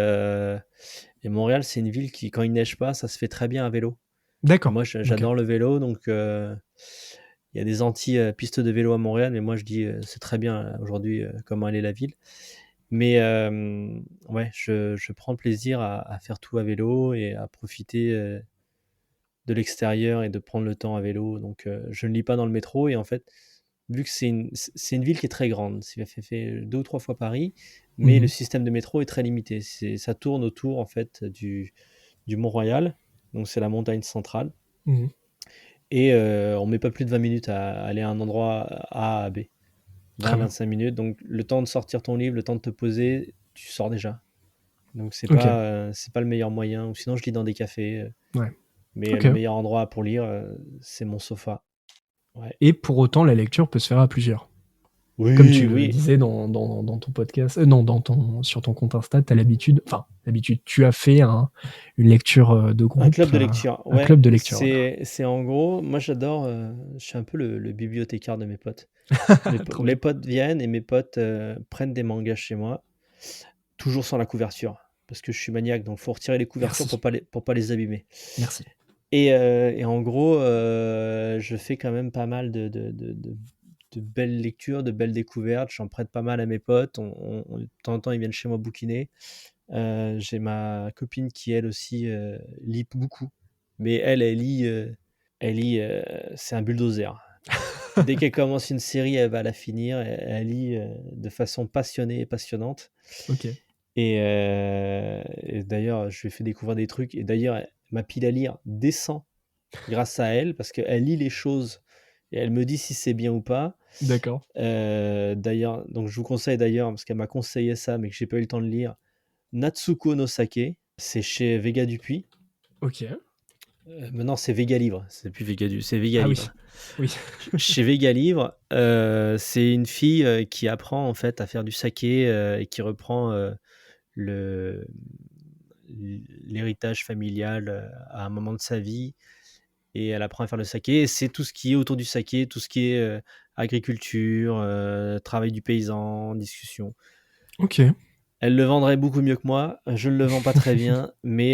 S5: Montréal, c'est une ville qui, quand il neige pas, ça se fait très bien à vélo. Et
S1: D'accord.
S5: moi,
S1: Ok.
S5: j'adore le vélo, donc il y a des anti-pistes de vélo à Montréal, mais moi je dis c'est très bien aujourd'hui comment elle est la ville. Mais ouais, je prends plaisir à faire tout à vélo et à profiter de l'extérieur et de prendre le temps à vélo. Donc je ne lis pas dans le métro et en fait, vu que c'est une ville qui est très grande, ça fait 2 ou 3 fois Paris, mais le
S1: Mhm.
S5: système de métro est très limité. Ça tourne autour en fait du Mont-Royal, donc c'est la montagne centrale.
S1: Mhm.
S5: Et on met pas plus de 20 minutes à aller à un endroit A à B.
S1: Très bien.
S5: 20-25 minutes. Donc le temps de sortir ton livre, le temps de te poser, tu sors déjà. Donc
S1: Ok.
S5: c'est pas le meilleur moyen. Ou sinon je lis dans des cafés.
S1: Ouais.
S5: Mais
S1: Ok.
S5: le meilleur endroit pour lire, c'est mon sofa. Ouais.
S1: Et pour autant, la lecture peut se faire à plusieurs. Comme tu
S5: Oui,
S1: le
S5: oui.
S1: disais dans ton podcast, non, sur ton compte Insta, tu as l'habitude, tu as fait une lecture de
S5: Un
S1: groupe,
S5: club de lecture.
S1: un
S5: Ouais,
S1: club de lecture, voilà.
S5: c'est en gros, moi j'adore, je suis un peu le bibliothécaire de mes potes.
S1: Trop
S5: Mes
S1: bien.
S5: potes viennent et mes potes prennent des mangas chez moi. Toujours sans la couverture, parce que je suis maniaque, donc il faut retirer les couvertures
S1: Merci.
S5: pour pas les abîmer.
S1: Merci.
S5: Et en gros, je fais quand même pas mal de belles lectures, de belles découvertes. J'en prête pas mal à mes potes. De temps en temps, ils viennent chez moi bouquiner. J'ai ma copine qui, elle aussi, lit beaucoup. Mais elle lit, c'est un bulldozer. Dès qu'elle commence une série, elle va la finir. Elle lit de façon passionnée et passionnante.
S1: Ok.
S5: Et d'ailleurs, je lui ai fait découvrir des trucs. Et d'ailleurs, ma pile à lire descend grâce à elle, parce qu'elle lit les choses et elle me dit si c'est bien ou pas.
S1: D'accord.
S5: D'ailleurs, donc je vous conseille d'ailleurs, parce qu'elle m'a conseillé ça, mais que j'ai pas eu le temps de lire, Natsuko no Sake. C'est chez Vega Dupuis.
S1: Ok.
S5: Maintenant, c'est Vega Livre. C'est plus Vega Dupuis, c'est Vega
S1: Ah oui.
S5: Livre.
S1: Oui.
S5: Chez Vega Livre, c'est une fille qui apprend en fait à faire du saké et qui reprend le l'héritage familial à un moment de sa vie, et elle apprend à faire le saké. Et c'est tout ce qui est autour du saké, tout ce qui est agriculture, travail du paysan, discussion.
S1: Ok.
S5: Elle le vendrait beaucoup mieux que moi. Je ne le vends pas très bien, mais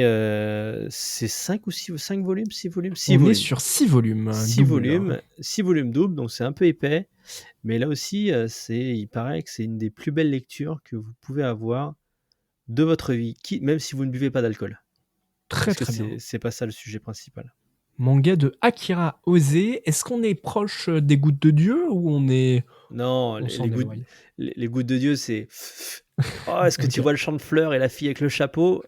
S5: c'est 5 ou 6 5 volumes, 6 volumes, 6
S1: On est
S5: volumes.
S1: sur 6 volumes,
S5: 6
S1: double.
S5: volumes, 6 volumes doubles, donc c'est un peu épais. Mais là aussi, il paraît que c'est une des plus belles lectures que vous pouvez avoir de votre vie, même si vous ne buvez pas d'alcool.
S1: Très
S5: Parce que
S1: très bien.
S5: c'est pas ça le sujet principal.
S1: Manga de Akira Ose. Est-ce qu'on est proche des Gouttes de Dieu ou
S5: Non,
S1: on s'en éloigne?
S5: les gouttes de Dieu, c'est oh, est-ce que tu
S1: Ok.
S5: vois le champ de fleurs et la fille avec le chapeau?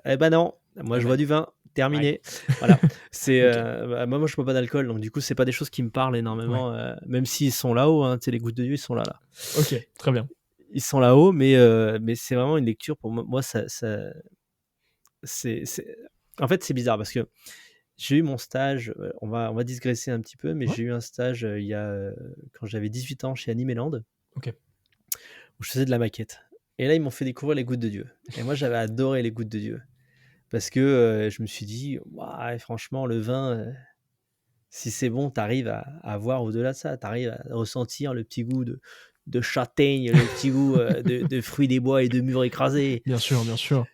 S5: Eh ben non, moi
S1: Eh
S5: je
S1: ben,
S5: vois du vin, terminé.
S1: ouais.
S5: Voilà, c'est
S1: Ok.
S5: moi je bois pas d'alcool, donc du coup c'est pas des choses qui me parlent
S1: Ouais.
S5: énormément, même s'ils sont là-haut, hein, tu sais, les gouttes de Dieu ils sont là.
S1: Ok. Très bien.
S5: Ils sont là-haut, mais c'est vraiment une lecture pour moi. Moi c'est en fait c'est bizarre parce que j'ai eu mon stage, on va digresser un petit peu, mais
S1: Ouais.
S5: j'ai eu un stage il y a quand j'avais 18 ans chez Animeland,
S1: Ok.
S5: où je faisais de la maquette. Et là, ils m'ont fait découvrir les gouttes de Dieu. Et moi, j'avais adoré les gouttes de Dieu. Parce que je me suis dit, ouais, franchement, le vin, si c'est bon, tu arrives à voir au-delà de ça. Tu arrives à ressentir le petit goût de châtaigne, le petit goût de fruits des bois et de mûres écrasées.
S1: Bien sûr, bien sûr.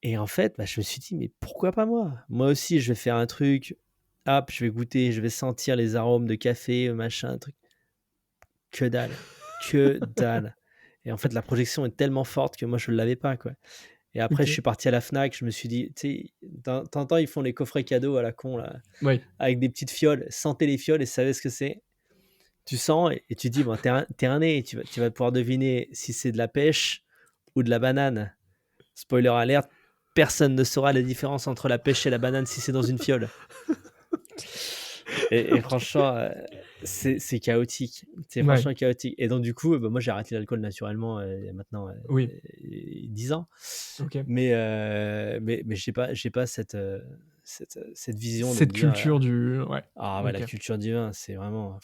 S5: Et en fait, bah, je me suis dit, mais pourquoi pas moi? Moi aussi, je vais faire un truc. Hop, je vais goûter, je vais sentir les arômes de café, machin, truc. Que dalle. Que dalle. Et en fait, la projection est tellement forte que moi, je ne l'avais pas, quoi. Et après, je
S1: Ok.
S5: suis parti à la Fnac, je me suis dit, tu sais, de temps en temps, ils font les coffrets cadeaux à la con, là,
S1: Oui.
S5: avec des petites fioles. Sentez les fioles et savez ce que c'est. Tu sens et tu dis, bon, t'es un nez, tu vas pouvoir deviner si c'est de la pêche ou de la banane. Spoiler alert, personne ne saura la différence entre la pêche et la banane si c'est dans une fiole. Et franchement, c'est chaotique. C'est
S1: Ouais.
S5: franchement chaotique. Et donc, du coup, bah, moi, j'ai arrêté l'alcool naturellement il y a maintenant
S1: Oui.
S5: 10 ans.
S1: Ok.
S5: Mais j'ai pas cette vision de me
S1: Cette
S5: dire
S1: culture du. Ouais.
S5: ah ouais, la
S1: Ok.
S5: culture du vin, c'est vraiment.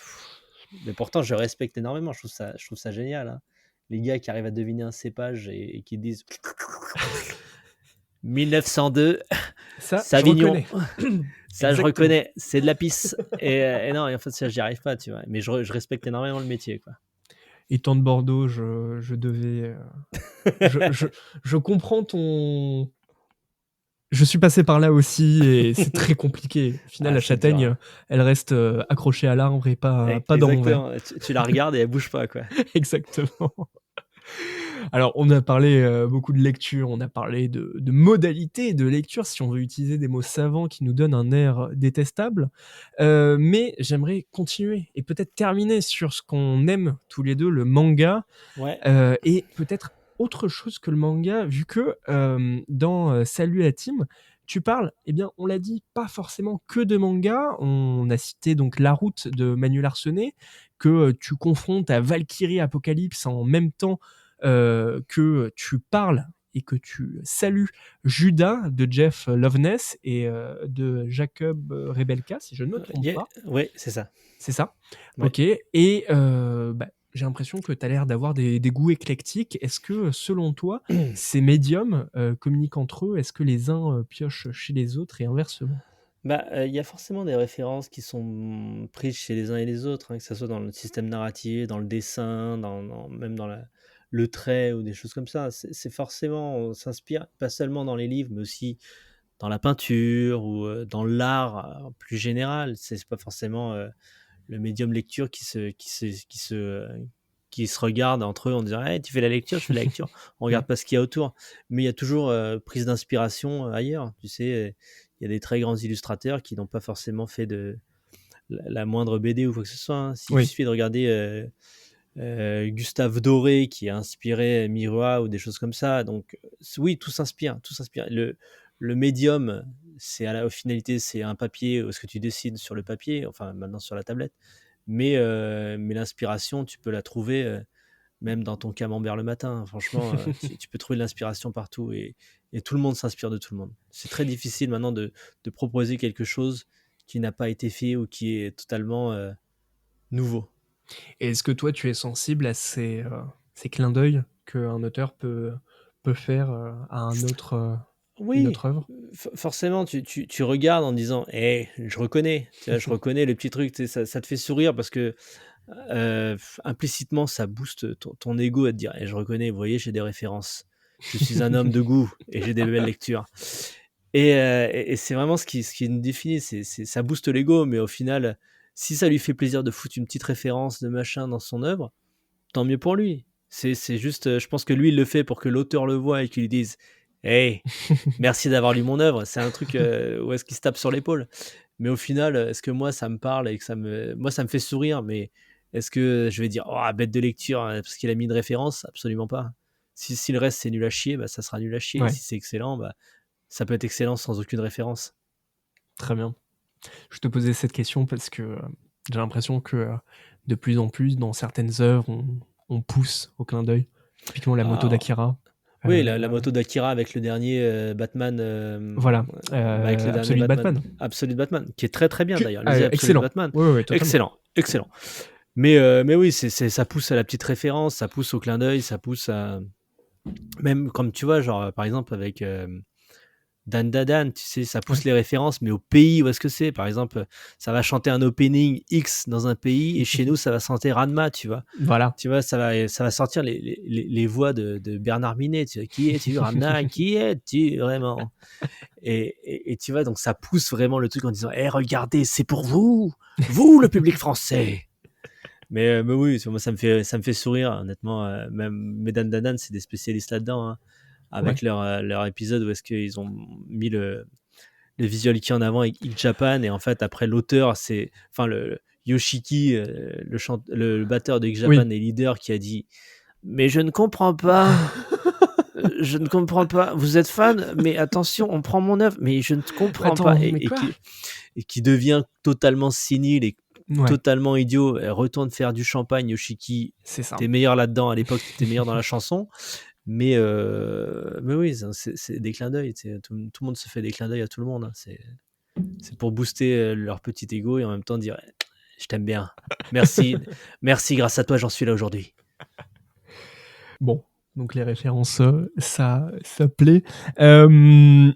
S5: Mais pourtant, je respecte énormément. Je trouve ça génial, hein. Les gars qui arrivent à deviner un cépage et qui disent 1902,
S1: Ça, je
S5: Savignon.
S1: reconnais.
S5: Ça, je
S1: Exactement.
S5: reconnais, c'est de la pisse. Et non, et en fait, ça, j'y arrive pas, tu vois. Mais je respecte énormément le métier, quoi.
S1: étant de Bordeaux, je devais. Je comprends ton. Je suis passé par là aussi et c'est très compliqué. Au final,
S5: Ah,
S1: la
S5: c'est dur,
S1: châtaigne,
S5: hein.
S1: elle reste accrochée à l'arbre et pas dans mon verre.
S5: Exactement. Tu la regardes et elle bouge pas, quoi.
S1: Exactement. Alors, on a parlé beaucoup de lecture, on a parlé de modalités de lecture, si on veut utiliser des mots savants qui nous donnent un air détestable. Mais j'aimerais continuer et peut-être terminer sur ce qu'on aime tous les deux, le manga,
S5: Ouais.
S1: et peut-être autre chose que le manga, vu que dans Salut la team, tu parles, eh bien, on l'a dit, pas forcément que de manga. On a cité donc La Route de Manuel Arsenet, que tu confrontes à Valkyrie Apocalypse en même temps que tu parles et que tu salues Judas de Jeff Loveness et de Jacob Rebelka, si je ne me trompe pas.
S5: Ouais, c'est ça.
S1: C'est ça?
S5: Ouais.
S1: OK, et bah, j'ai l'impression que tu as l'air d'avoir des goûts éclectiques. Est-ce que, selon toi, ces médiums, communiquent entre eux? Est-ce que les uns, piochent chez les autres et inversement?
S5: Bah, il y a forcément des références qui sont prises chez les uns et les autres, hein, que ça soit dans le système narratif, dans le dessin, même dans le trait ou des choses comme ça. C'est forcément on s'inspire pas seulement dans les livres, mais aussi dans la peinture ou, dans l'art, plus général. C'est pas forcément, le médium lecture qui se regardent entre eux en disant: «Hey, tu fais la lecture, je fais la lecture». On
S1: Ouais.
S5: regarde pas ce qu'il y a autour, mais il y a toujours, prise d'inspiration, ailleurs. Tu sais, il y a des très grands illustrateurs qui n'ont pas forcément fait de la moindre BD ou quoi que ce soit, hein. S'il
S1: Oui.
S5: suffit de regarder, Gustave Doré qui a inspiré Miroir ou des choses comme ça, donc oui, tout s'inspire, tout s'inspire. Le médium, c'est aux finalités, c'est un papier, ce que tu dessines sur le papier, enfin maintenant sur la tablette, mais l'inspiration, tu peux la trouver, même dans ton camembert le matin. Franchement, tu peux trouver de l'inspiration partout et tout le monde s'inspire de tout le monde. C'est très difficile maintenant de proposer quelque chose qui n'a pas été fait ou qui est totalement, nouveau.
S1: Et est-ce que toi, tu es sensible à ces clins d'œil qu'un auteur peut faire, à une
S5: Oui,
S1: autre œuvre?
S5: forcément, tu regardes en disant: «Eh, je reconnais», tu vois? Je reconnais le petit truc, tu sais, ça te fait sourire parce que, implicitement, ça booste ton ego à te dire: «Eh, je reconnais, vous voyez, j'ai des références. Je suis un homme de goût et j'ai des belles lectures». Et c'est vraiment ce qui nous définit, ça booste l'ego, mais au final, si ça lui fait plaisir de foutre une petite référence de machin dans son œuvre, tant mieux pour lui. C'est juste, je pense que lui, il le fait pour que l'auteur le voie et qu'il lui dise: «Hey, merci d'avoir lu mon œuvre». C'est un truc, où est-ce qu'il se tape sur l'épaule. Mais au final, est-ce que moi ça me parle et que ça me fait sourire, mais est-ce que je vais dire: «Oh, bête de lecture, parce qu'il a mis une référence?» Absolument pas. Si le reste c'est nul à chier, bah, ça sera nul à chier et
S1: Ouais,
S5: si c'est excellent, bah, ça peut être excellent sans aucune référence.
S1: très bien. Je te posais cette question parce que, j'ai l'impression que, de plus en plus, dans certaines œuvres, on pousse au clin d'œil. Typiquement la moto
S5: Ah,
S1: d'Akira,
S5: oui, la moto d'Akira avec le dernier, Batman,
S1: voilà,
S5: bah, avec le dernier
S1: Absolute
S5: Batman,
S1: Batman.
S5: Absolute Batman, qui est très, très bien
S1: Que
S5: d'ailleurs. Lisez Absolute
S1: excellent.
S5: Batman.
S1: Ouais, ouais, totalement.
S5: Excellent, excellent. Mais oui, ça pousse à la petite référence, ça pousse au clin d'œil, ça pousse à même comme tu vois, genre, par exemple avec, Dan Dadan, tu sais, ça pousse
S1: Ouais.
S5: les références, mais au pays où est-ce que c'est? Par exemple, ça va chanter un opening X dans un pays et chez nous, ça va chanter Ranma, tu vois?
S1: Voilà.
S5: Tu vois, ça va sortir les voix de Bernard Minet, tu vois? «Qui es-tu, Ranma? Qui es-tu vraiment?» Et tu vois, donc ça pousse vraiment le truc en disant: «Eh regardez, c'est pour vous, vous le public français!» Mais oui, moi ça me fait sourire honnêtement, même mes Dan Dadan, c'est des spécialistes là-dedans, hein, avec
S1: Ouais.
S5: leur épisode où est-ce qu'ils ont mis le visual kei en avant avec X Japan et en fait après l'auteur c'est enfin le Yoshiki, le batteur de X
S1: Oui.
S5: Japan et leader qui a dit: «Mais je ne comprends pas, je ne comprends pas, vous êtes fan? Mais attention, on prend mon œuvre, mais je ne comprends pas»
S1: Attends,
S5: et
S1: mais
S5: et
S1: quoi?
S5: qui et qui devient totalement sénile et
S1: Ouais,
S5: totalement idiot, retourne faire du champagne, Yoshiki.
S1: c'est ça.
S5: Tu meilleur là-dedans, à l'époque, tu meilleur dans la chanson. Mais oui, c'est des clins d'œil, tu sais, tout le monde se fait des clins d'œil à tout le monde, hein. C'est pour booster, leur petit ego et en même temps dire: «Eh, je t'aime bien. Merci, merci, grâce à toi, j'en suis là aujourd'hui».
S1: Bon, donc les références, ça plaît. Hem,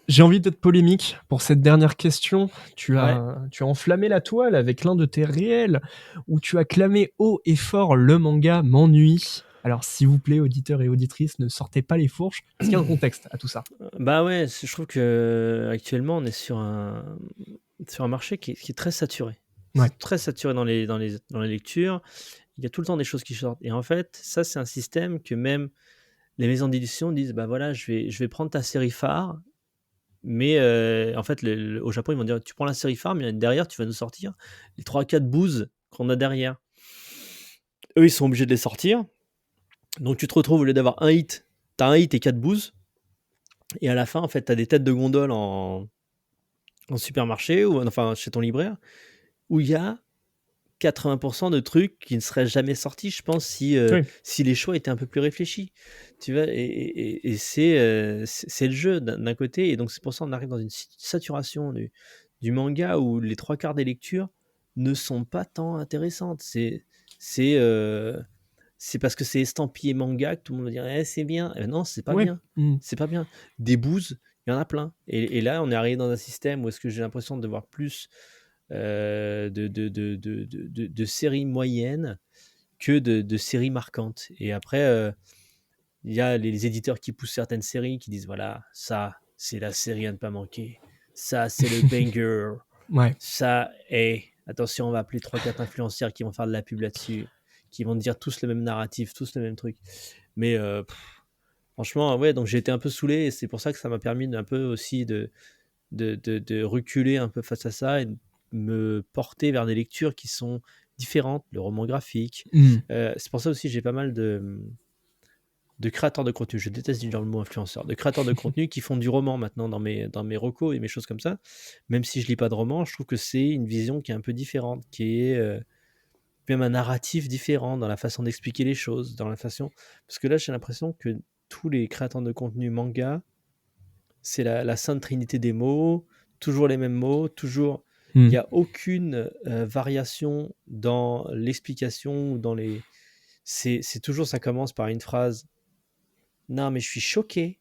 S1: J'ai envie d'être polémique pour cette dernière question. Tu
S5: Ouais.
S1: as enflammé la toile avec l'un de tes réels où tu as clamé haut et fort le manga m'ennuie. Alors, s'il vous plaît, auditeurs et auditrices, ne sortez pas les fourches, parce qu'il y a un contexte à tout ça.
S5: Bah ouais, je trouve que actuellement on est sur un marché qui est très saturé.
S1: Ouais.
S5: C'est très saturé dans les lectures. Il y a tout le temps des choses qui sortent. Et en fait, ça c'est un système que même les maisons d'édition disent bah voilà, je vais prendre ta série phare, mais en fait au Japon ils vont dire tu prends la série phare, mais derrière tu vas nous sortir les 3-4 bouses qu'on a derrière. Eux ils sont obligés de les sortir. Donc tu te retrouves au lieu d'avoir un hit, t'as un hit et 4 bouses. Et à la fin, en fait, tu as des têtes de gondole en supermarché ou enfin chez ton libraire où il y a 80% de trucs qui ne seraient jamais sortis, je pense,
S1: Oui.
S5: si les choix étaient un peu plus réfléchis. Tu vois, et c'est le jeu d'un côté, et donc c'est pour ça qu'on arrive dans une saturation du manga où les 3/4 des lectures ne sont pas tant intéressantes. C'est c'est parce que c'est estampillé manga que tout le monde va dire c'est bien. Non, c'est pas
S1: Ouais.
S5: bien. C'est pas bien. Des bouses, il y en a plein. Et là, on est arrivé dans un système où est-ce que j'ai l'impression de voir plus de séries moyennes que de séries marquantes. Et après, il y a les éditeurs qui poussent certaines séries qui disent voilà, ça, c'est la série à ne pas manquer. Ça, c'est le banger.
S1: Ouais.
S5: Ça, attention, on va appeler 3-4 influenceurs qui vont faire de la pub là-dessus, qui vont dire tous le même narratif, tous le même truc. Mais franchement, ouais, donc j'ai été un peu saoulé, et c'est pour ça que ça m'a permis un peu aussi de reculer un peu face à ça et de me porter vers des lectures qui sont différentes, le roman graphique. C'est pour ça aussi j'ai pas mal de créateurs de contenu, je déteste dire le mot influenceur, de créateurs de contenu qui font du roman maintenant dans mes recos et mes choses comme ça. Même si je lis pas de roman, je trouve que c'est une vision qui est un peu différente, qui est même un narratif différent dans la façon d'expliquer les choses, dans la façon... Parce que là, j'ai l'impression que tous les créateurs de contenu manga, c'est la sainte trinité des mots, toujours les mêmes mots, toujours... Il n'y a aucune variation dans l'explication ou dans les... C'est toujours, ça commence par une phrase « Non, mais je suis choqué ».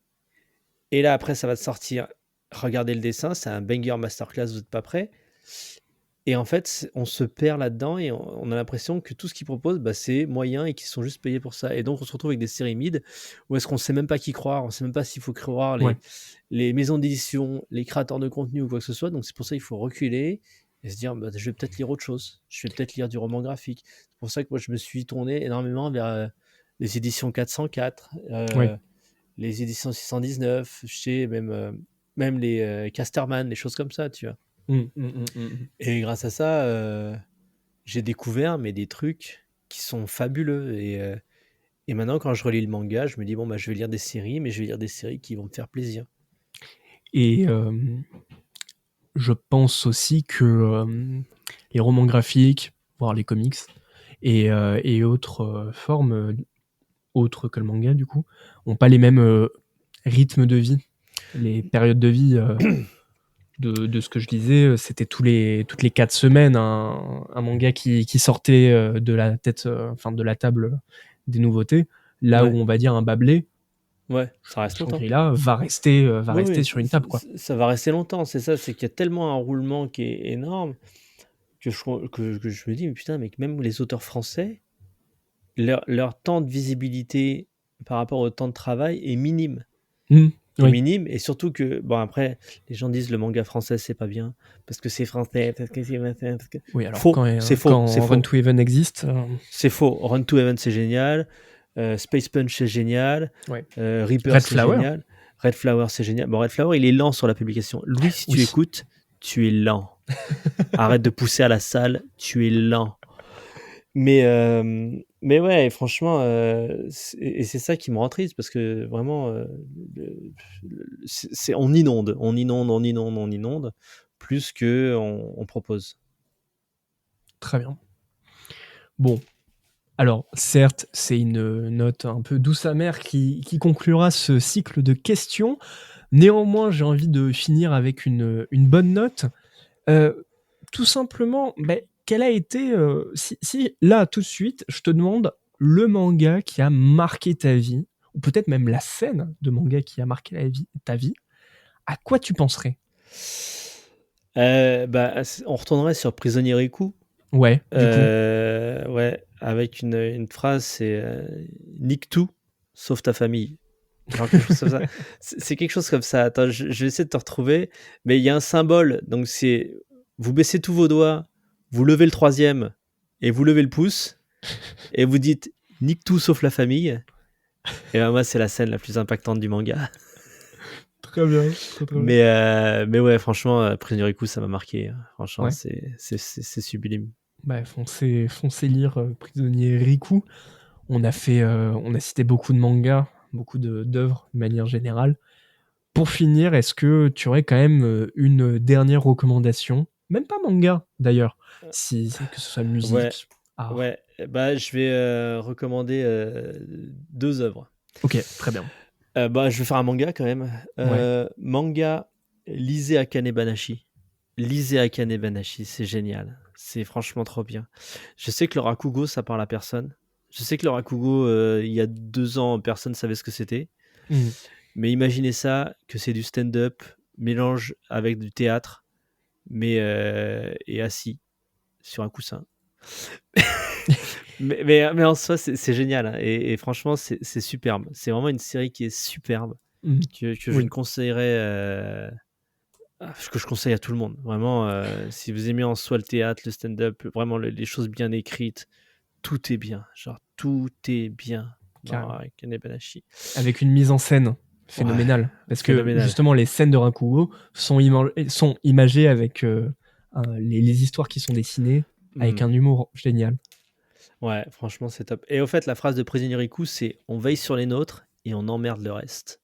S5: Et là, après, ça va te sortir « Regardez le dessin, c'est un banger masterclass, vous n'êtes pas prêts ». Et en fait, on se perd là-dedans et on a l'impression que tout ce qu'ils proposent, c'est moyen et qu'ils sont juste payés pour ça. Et donc, on se retrouve avec des séries mid où est-ce qu'on ne sait même pas qui croire, on ne sait même pas s'il faut croire les maisons d'édition, les créateurs de contenu ou quoi que ce soit. Donc, c'est pour ça qu'il faut reculer et se dire, je vais peut-être lire autre chose. Je vais peut-être lire du roman graphique. C'est pour ça que moi, je me suis tourné énormément vers les éditions 404, les éditions 619, même les Casterman, les choses comme ça, tu vois. Et grâce à ça, j'ai découvert des trucs qui sont fabuleux. Et maintenant, quand je relis le manga, je me dis, je vais lire des séries, mais je vais lire des séries qui vont me faire plaisir.
S1: Et je pense aussi que les romans graphiques, voire les comics, et autres formes, autres que le manga du coup, n'ont pas les mêmes rythmes de vie, les périodes de vie. De ce que je disais, c'était toutes les 4 semaines un manga qui sortait de la tête, de la table des nouveautés. Là où on va dire un Bâblé,
S5: ça reste longtemps.
S1: Shangri-La va rester sur une table, quoi.
S5: Ça va rester longtemps, c'est ça, c'est qu'il y a tellement un roulement qui est énorme que je me dis, mais putain, mais même les auteurs français, leur temps de visibilité par rapport au temps de travail est minime. Minime, et surtout que, après, les gens disent le manga français c'est pas bien, parce que c'est français, parce que c'est...
S1: Oui, alors
S5: faux, c'est faux.
S1: Quand Run to Heaven existe...
S5: C'est faux, Run to Heaven c'est génial, Space Punch c'est génial, Reaper
S1: Red
S5: c'est
S1: Flower.
S5: génial, Red Flower c'est génial. Bon, Red Flower il est lent sur la publication. Louis, si tu écoutes, tu es lent. Arrête de pousser à la salle, tu es lent. Mais ouais, franchement, et c'est ça qui me rend triste, parce que vraiment, on inonde, plus qu'on propose.
S1: Très bien. Bon, alors certes, c'est une note un peu douce amère qui conclura ce cycle de questions. Néanmoins, j'ai envie de finir avec une bonne note. Tout simplement, quel a été... si là, tout de suite, je te demande le manga qui a marqué ta vie, ou peut-être même la scène de manga qui a marqué ta vie, à quoi tu penserais?
S5: On retournerait sur Prisonnier Riku.
S1: Ouais, du coup.
S5: Ouais, avec une phrase, c'est nique tout, sauf ta famille. Genre quelque chose comme ça. C'est quelque chose comme ça. Attends, je vais essayer de te retrouver. Mais il y a un symbole. Donc c'est vous baissez tous vos doigts, vous levez le troisième et vous levez le pouce et vous dites nique tout sauf la famille. Et ben moi, c'est la scène la plus impactante du manga.
S1: Très bien, très bien.
S5: Mais ouais, franchement, Prisonnier Riku, ça m'a marqué. Franchement,
S1: Ouais.
S5: c'est sublime.
S1: Bah, foncez lire Prisonnier Riku. On a cité beaucoup de mangas, beaucoup d'œuvres de manière générale. Pour finir, est-ce que tu aurais quand même une dernière recommandation? Même pas manga d'ailleurs, que ce soit musique,
S5: Ouais,
S1: art.
S5: ouais. Bah, je vais recommander 2 œuvres.
S1: Ok, très bien.
S5: Je vais faire un manga quand même.
S1: Ouais.
S5: Manga, lisez Akane Banashi. Lisez Akane Banashi, c'est génial. C'est franchement trop bien. Je sais que le Rakugo, ça parle à personne. Je sais que le Rakugo, il y a 2 ans, personne ne savait ce que c'était.
S1: Mhm.
S5: Mais imaginez ça, que c'est du stand-up, mélange avec du théâtre, mais et assis sur un coussin. mais en soi, c'est génial. Hein. Et franchement, c'est superbe. C'est vraiment une série qui est superbe,
S1: Mhm.
S5: que je
S1: Oui.
S5: ne conseillerais... que je conseille à tout le monde. Vraiment, si vous aimez en soi le théâtre, le stand-up, vraiment les choses bien écrites, tout est bien. Genre, tout est bien dans
S1: Carrément.
S5: Akane Banashi.
S1: Avec une mise en scène phénoménale. Parce que
S5: phénoménal.
S1: justement, les scènes de Rakugo sont imagées avec les histoires qui sont dessinées, avec un humour génial.
S5: Ouais, franchement, c'est top. Et au fait, la phrase de Prisonnier Riku, c'est « On veille sur les nôtres et on emmerde le reste ».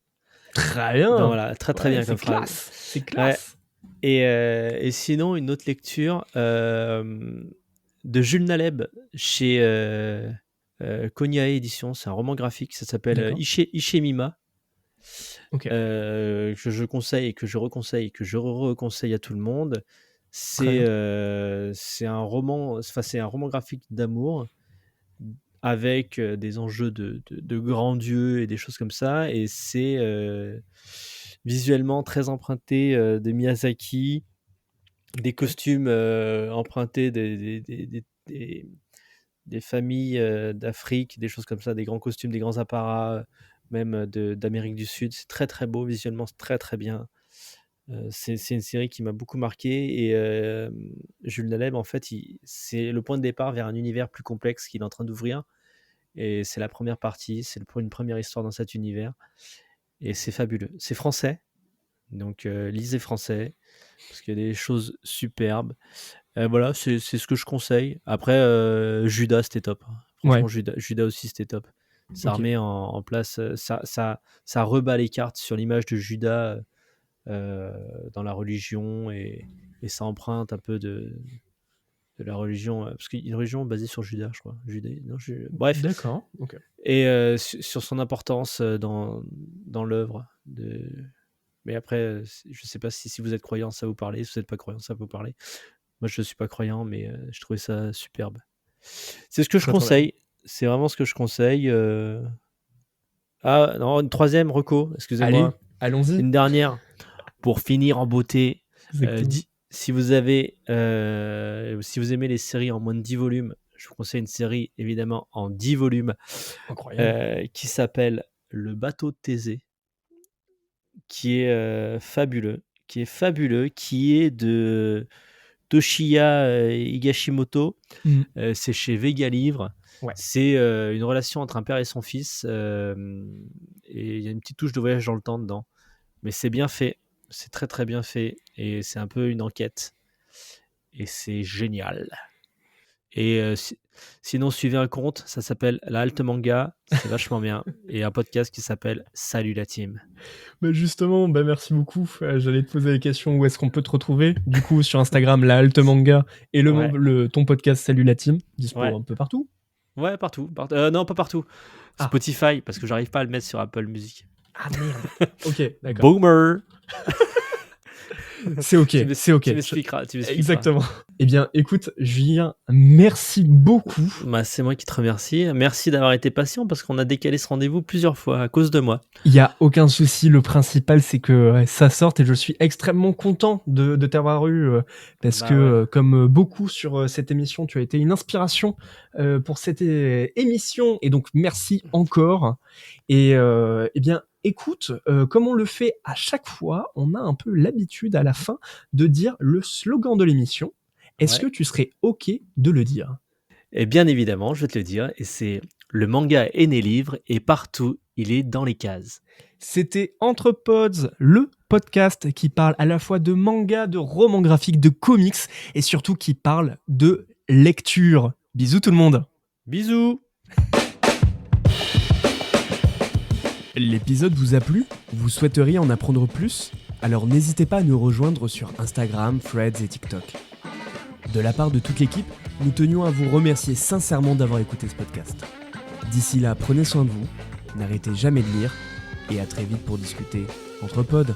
S1: Très bien.
S5: Donc voilà, très très
S1: Ouais,
S5: bien comme
S1: c'est
S5: phrase.
S1: classe. C'est classe.
S5: Et sinon, une autre lecture de Jules Naleb chez Konyae Éditions. C'est un roman graphique, ça s'appelle
S1: D'accord.
S5: Ishemima.
S1: Ok.
S5: Que je conseille et que je reconseille et que je reconseille à tout le monde.
S1: Très
S5: C'est un roman, enfin c'est un roman graphique d'amour avec des enjeux de grands dieux et des choses comme ça. Et c'est visuellement très emprunté de Miyazaki, des costumes empruntés des familles d'Afrique, des choses comme ça, des grands costumes, des grands apparats, même d'Amérique du Sud. C'est très très beau, visuellement, c'est très très bien. C'est une série qui m'a beaucoup marqué et Jules Naleb, en fait, c'est le point de départ vers un univers plus complexe qu'il est en train d'ouvrir. Et c'est la première partie, c'est une première histoire dans cet univers. Et c'est fabuleux. C'est français, donc lisez français, parce qu'il y a des choses superbes. Voilà, c'est ce que je conseille. Après, Judas, c'était top. Franchement,
S1: Ouais.
S5: Judas aussi, c'était top. Ça
S1: Ok.
S5: remet en place, ça rebat les cartes sur l'image de Judas dans la religion et ça emprunte un peu de la religion, parce qu'il y a une religion basée sur Judas, je crois. Bref,
S1: D'accord. Ok.
S5: et sur son importance dans l'œuvre. Mais après, je sais pas si vous êtes croyant, ça vous parler. Si vous n'êtes pas croyant, ça vous parler. Moi, je ne suis pas croyant, mais je trouvais ça superbe. C'est ce que je
S1: Très, très bien.
S5: conseille. C'est vraiment ce que je conseille. Ah non, une troisième reco, excusez-moi.
S1: Allez, allons-y.
S5: Une dernière. Pour finir en beauté,
S1: Exactement.
S5: si vous aimez les séries en moins de 10 volumes, je vous conseille une série évidemment en 10 volumes
S1: Incroyable.
S5: qui s'appelle Le bateau de Thésée, qui est fabuleux, qui est de Toshiya Higashimoto.
S1: Mm.
S5: C'est chez Vega Livre.
S1: Ouais.
S5: C'est une relation entre un père et son fils, et il y a une petite touche de voyage dans le temps dedans. Mais c'est bien fait, c'est très très bien fait, et c'est un peu une enquête. Et c'est génial. Et sinon, suivez un compte, ça s'appelle La Halte Manga, c'est vachement bien. Et un podcast qui s'appelle Salut la team.
S1: Bah justement, merci beaucoup. J'allais te poser la question où est-ce qu'on peut te retrouver. Du coup, sur Instagram, la Halte Manga et ton podcast Salut la team, dispo un peu partout.
S5: Ouais, partout. Non, pas partout. Spotify, parce que j'arrive pas à le mettre sur Apple Music.
S1: Ah merde. Ok, d'accord.
S5: Boomer.
S1: C'est ok, c'est ok.
S5: Tu m'expliqueras.
S1: Exactement. Eh bien, écoute, Julien, merci beaucoup.
S5: Bah, c'est moi qui te remercie. Merci d'avoir été patient parce qu'on a décalé ce rendez-vous plusieurs fois à cause de moi.
S1: Il n'y a aucun souci. Le principal, c'est que ça sorte et je suis extrêmement content de t'avoir eu parce
S5: Bah
S1: que,
S5: ouais.
S1: comme beaucoup sur cette émission, tu as été une inspiration pour cette émission et donc merci encore. Et eh bien, écoute, comme on le fait à chaque fois, on a un peu l'habitude à la fin de dire le slogan de l'émission. Est-ce que
S5: Ouais.
S1: tu serais OK de le dire?
S5: Et bien évidemment, je vais te le dire, et c'est le manga est né livre et partout, il est dans les cases.
S1: C'était Entre Pods, le podcast qui parle à la fois de manga, de romans graphiques, de comics et surtout qui parle de lecture. Bisous tout le monde.
S5: Bisous!
S1: L'épisode vous a plu? Vous souhaiteriez en apprendre plus? Alors n'hésitez pas à nous rejoindre sur Instagram, Threads et TikTok. De la part de toute l'équipe, nous tenions à vous remercier sincèrement d'avoir écouté ce podcast. D'ici là, prenez soin de vous, n'arrêtez jamais de lire et à très vite pour discuter entre pods.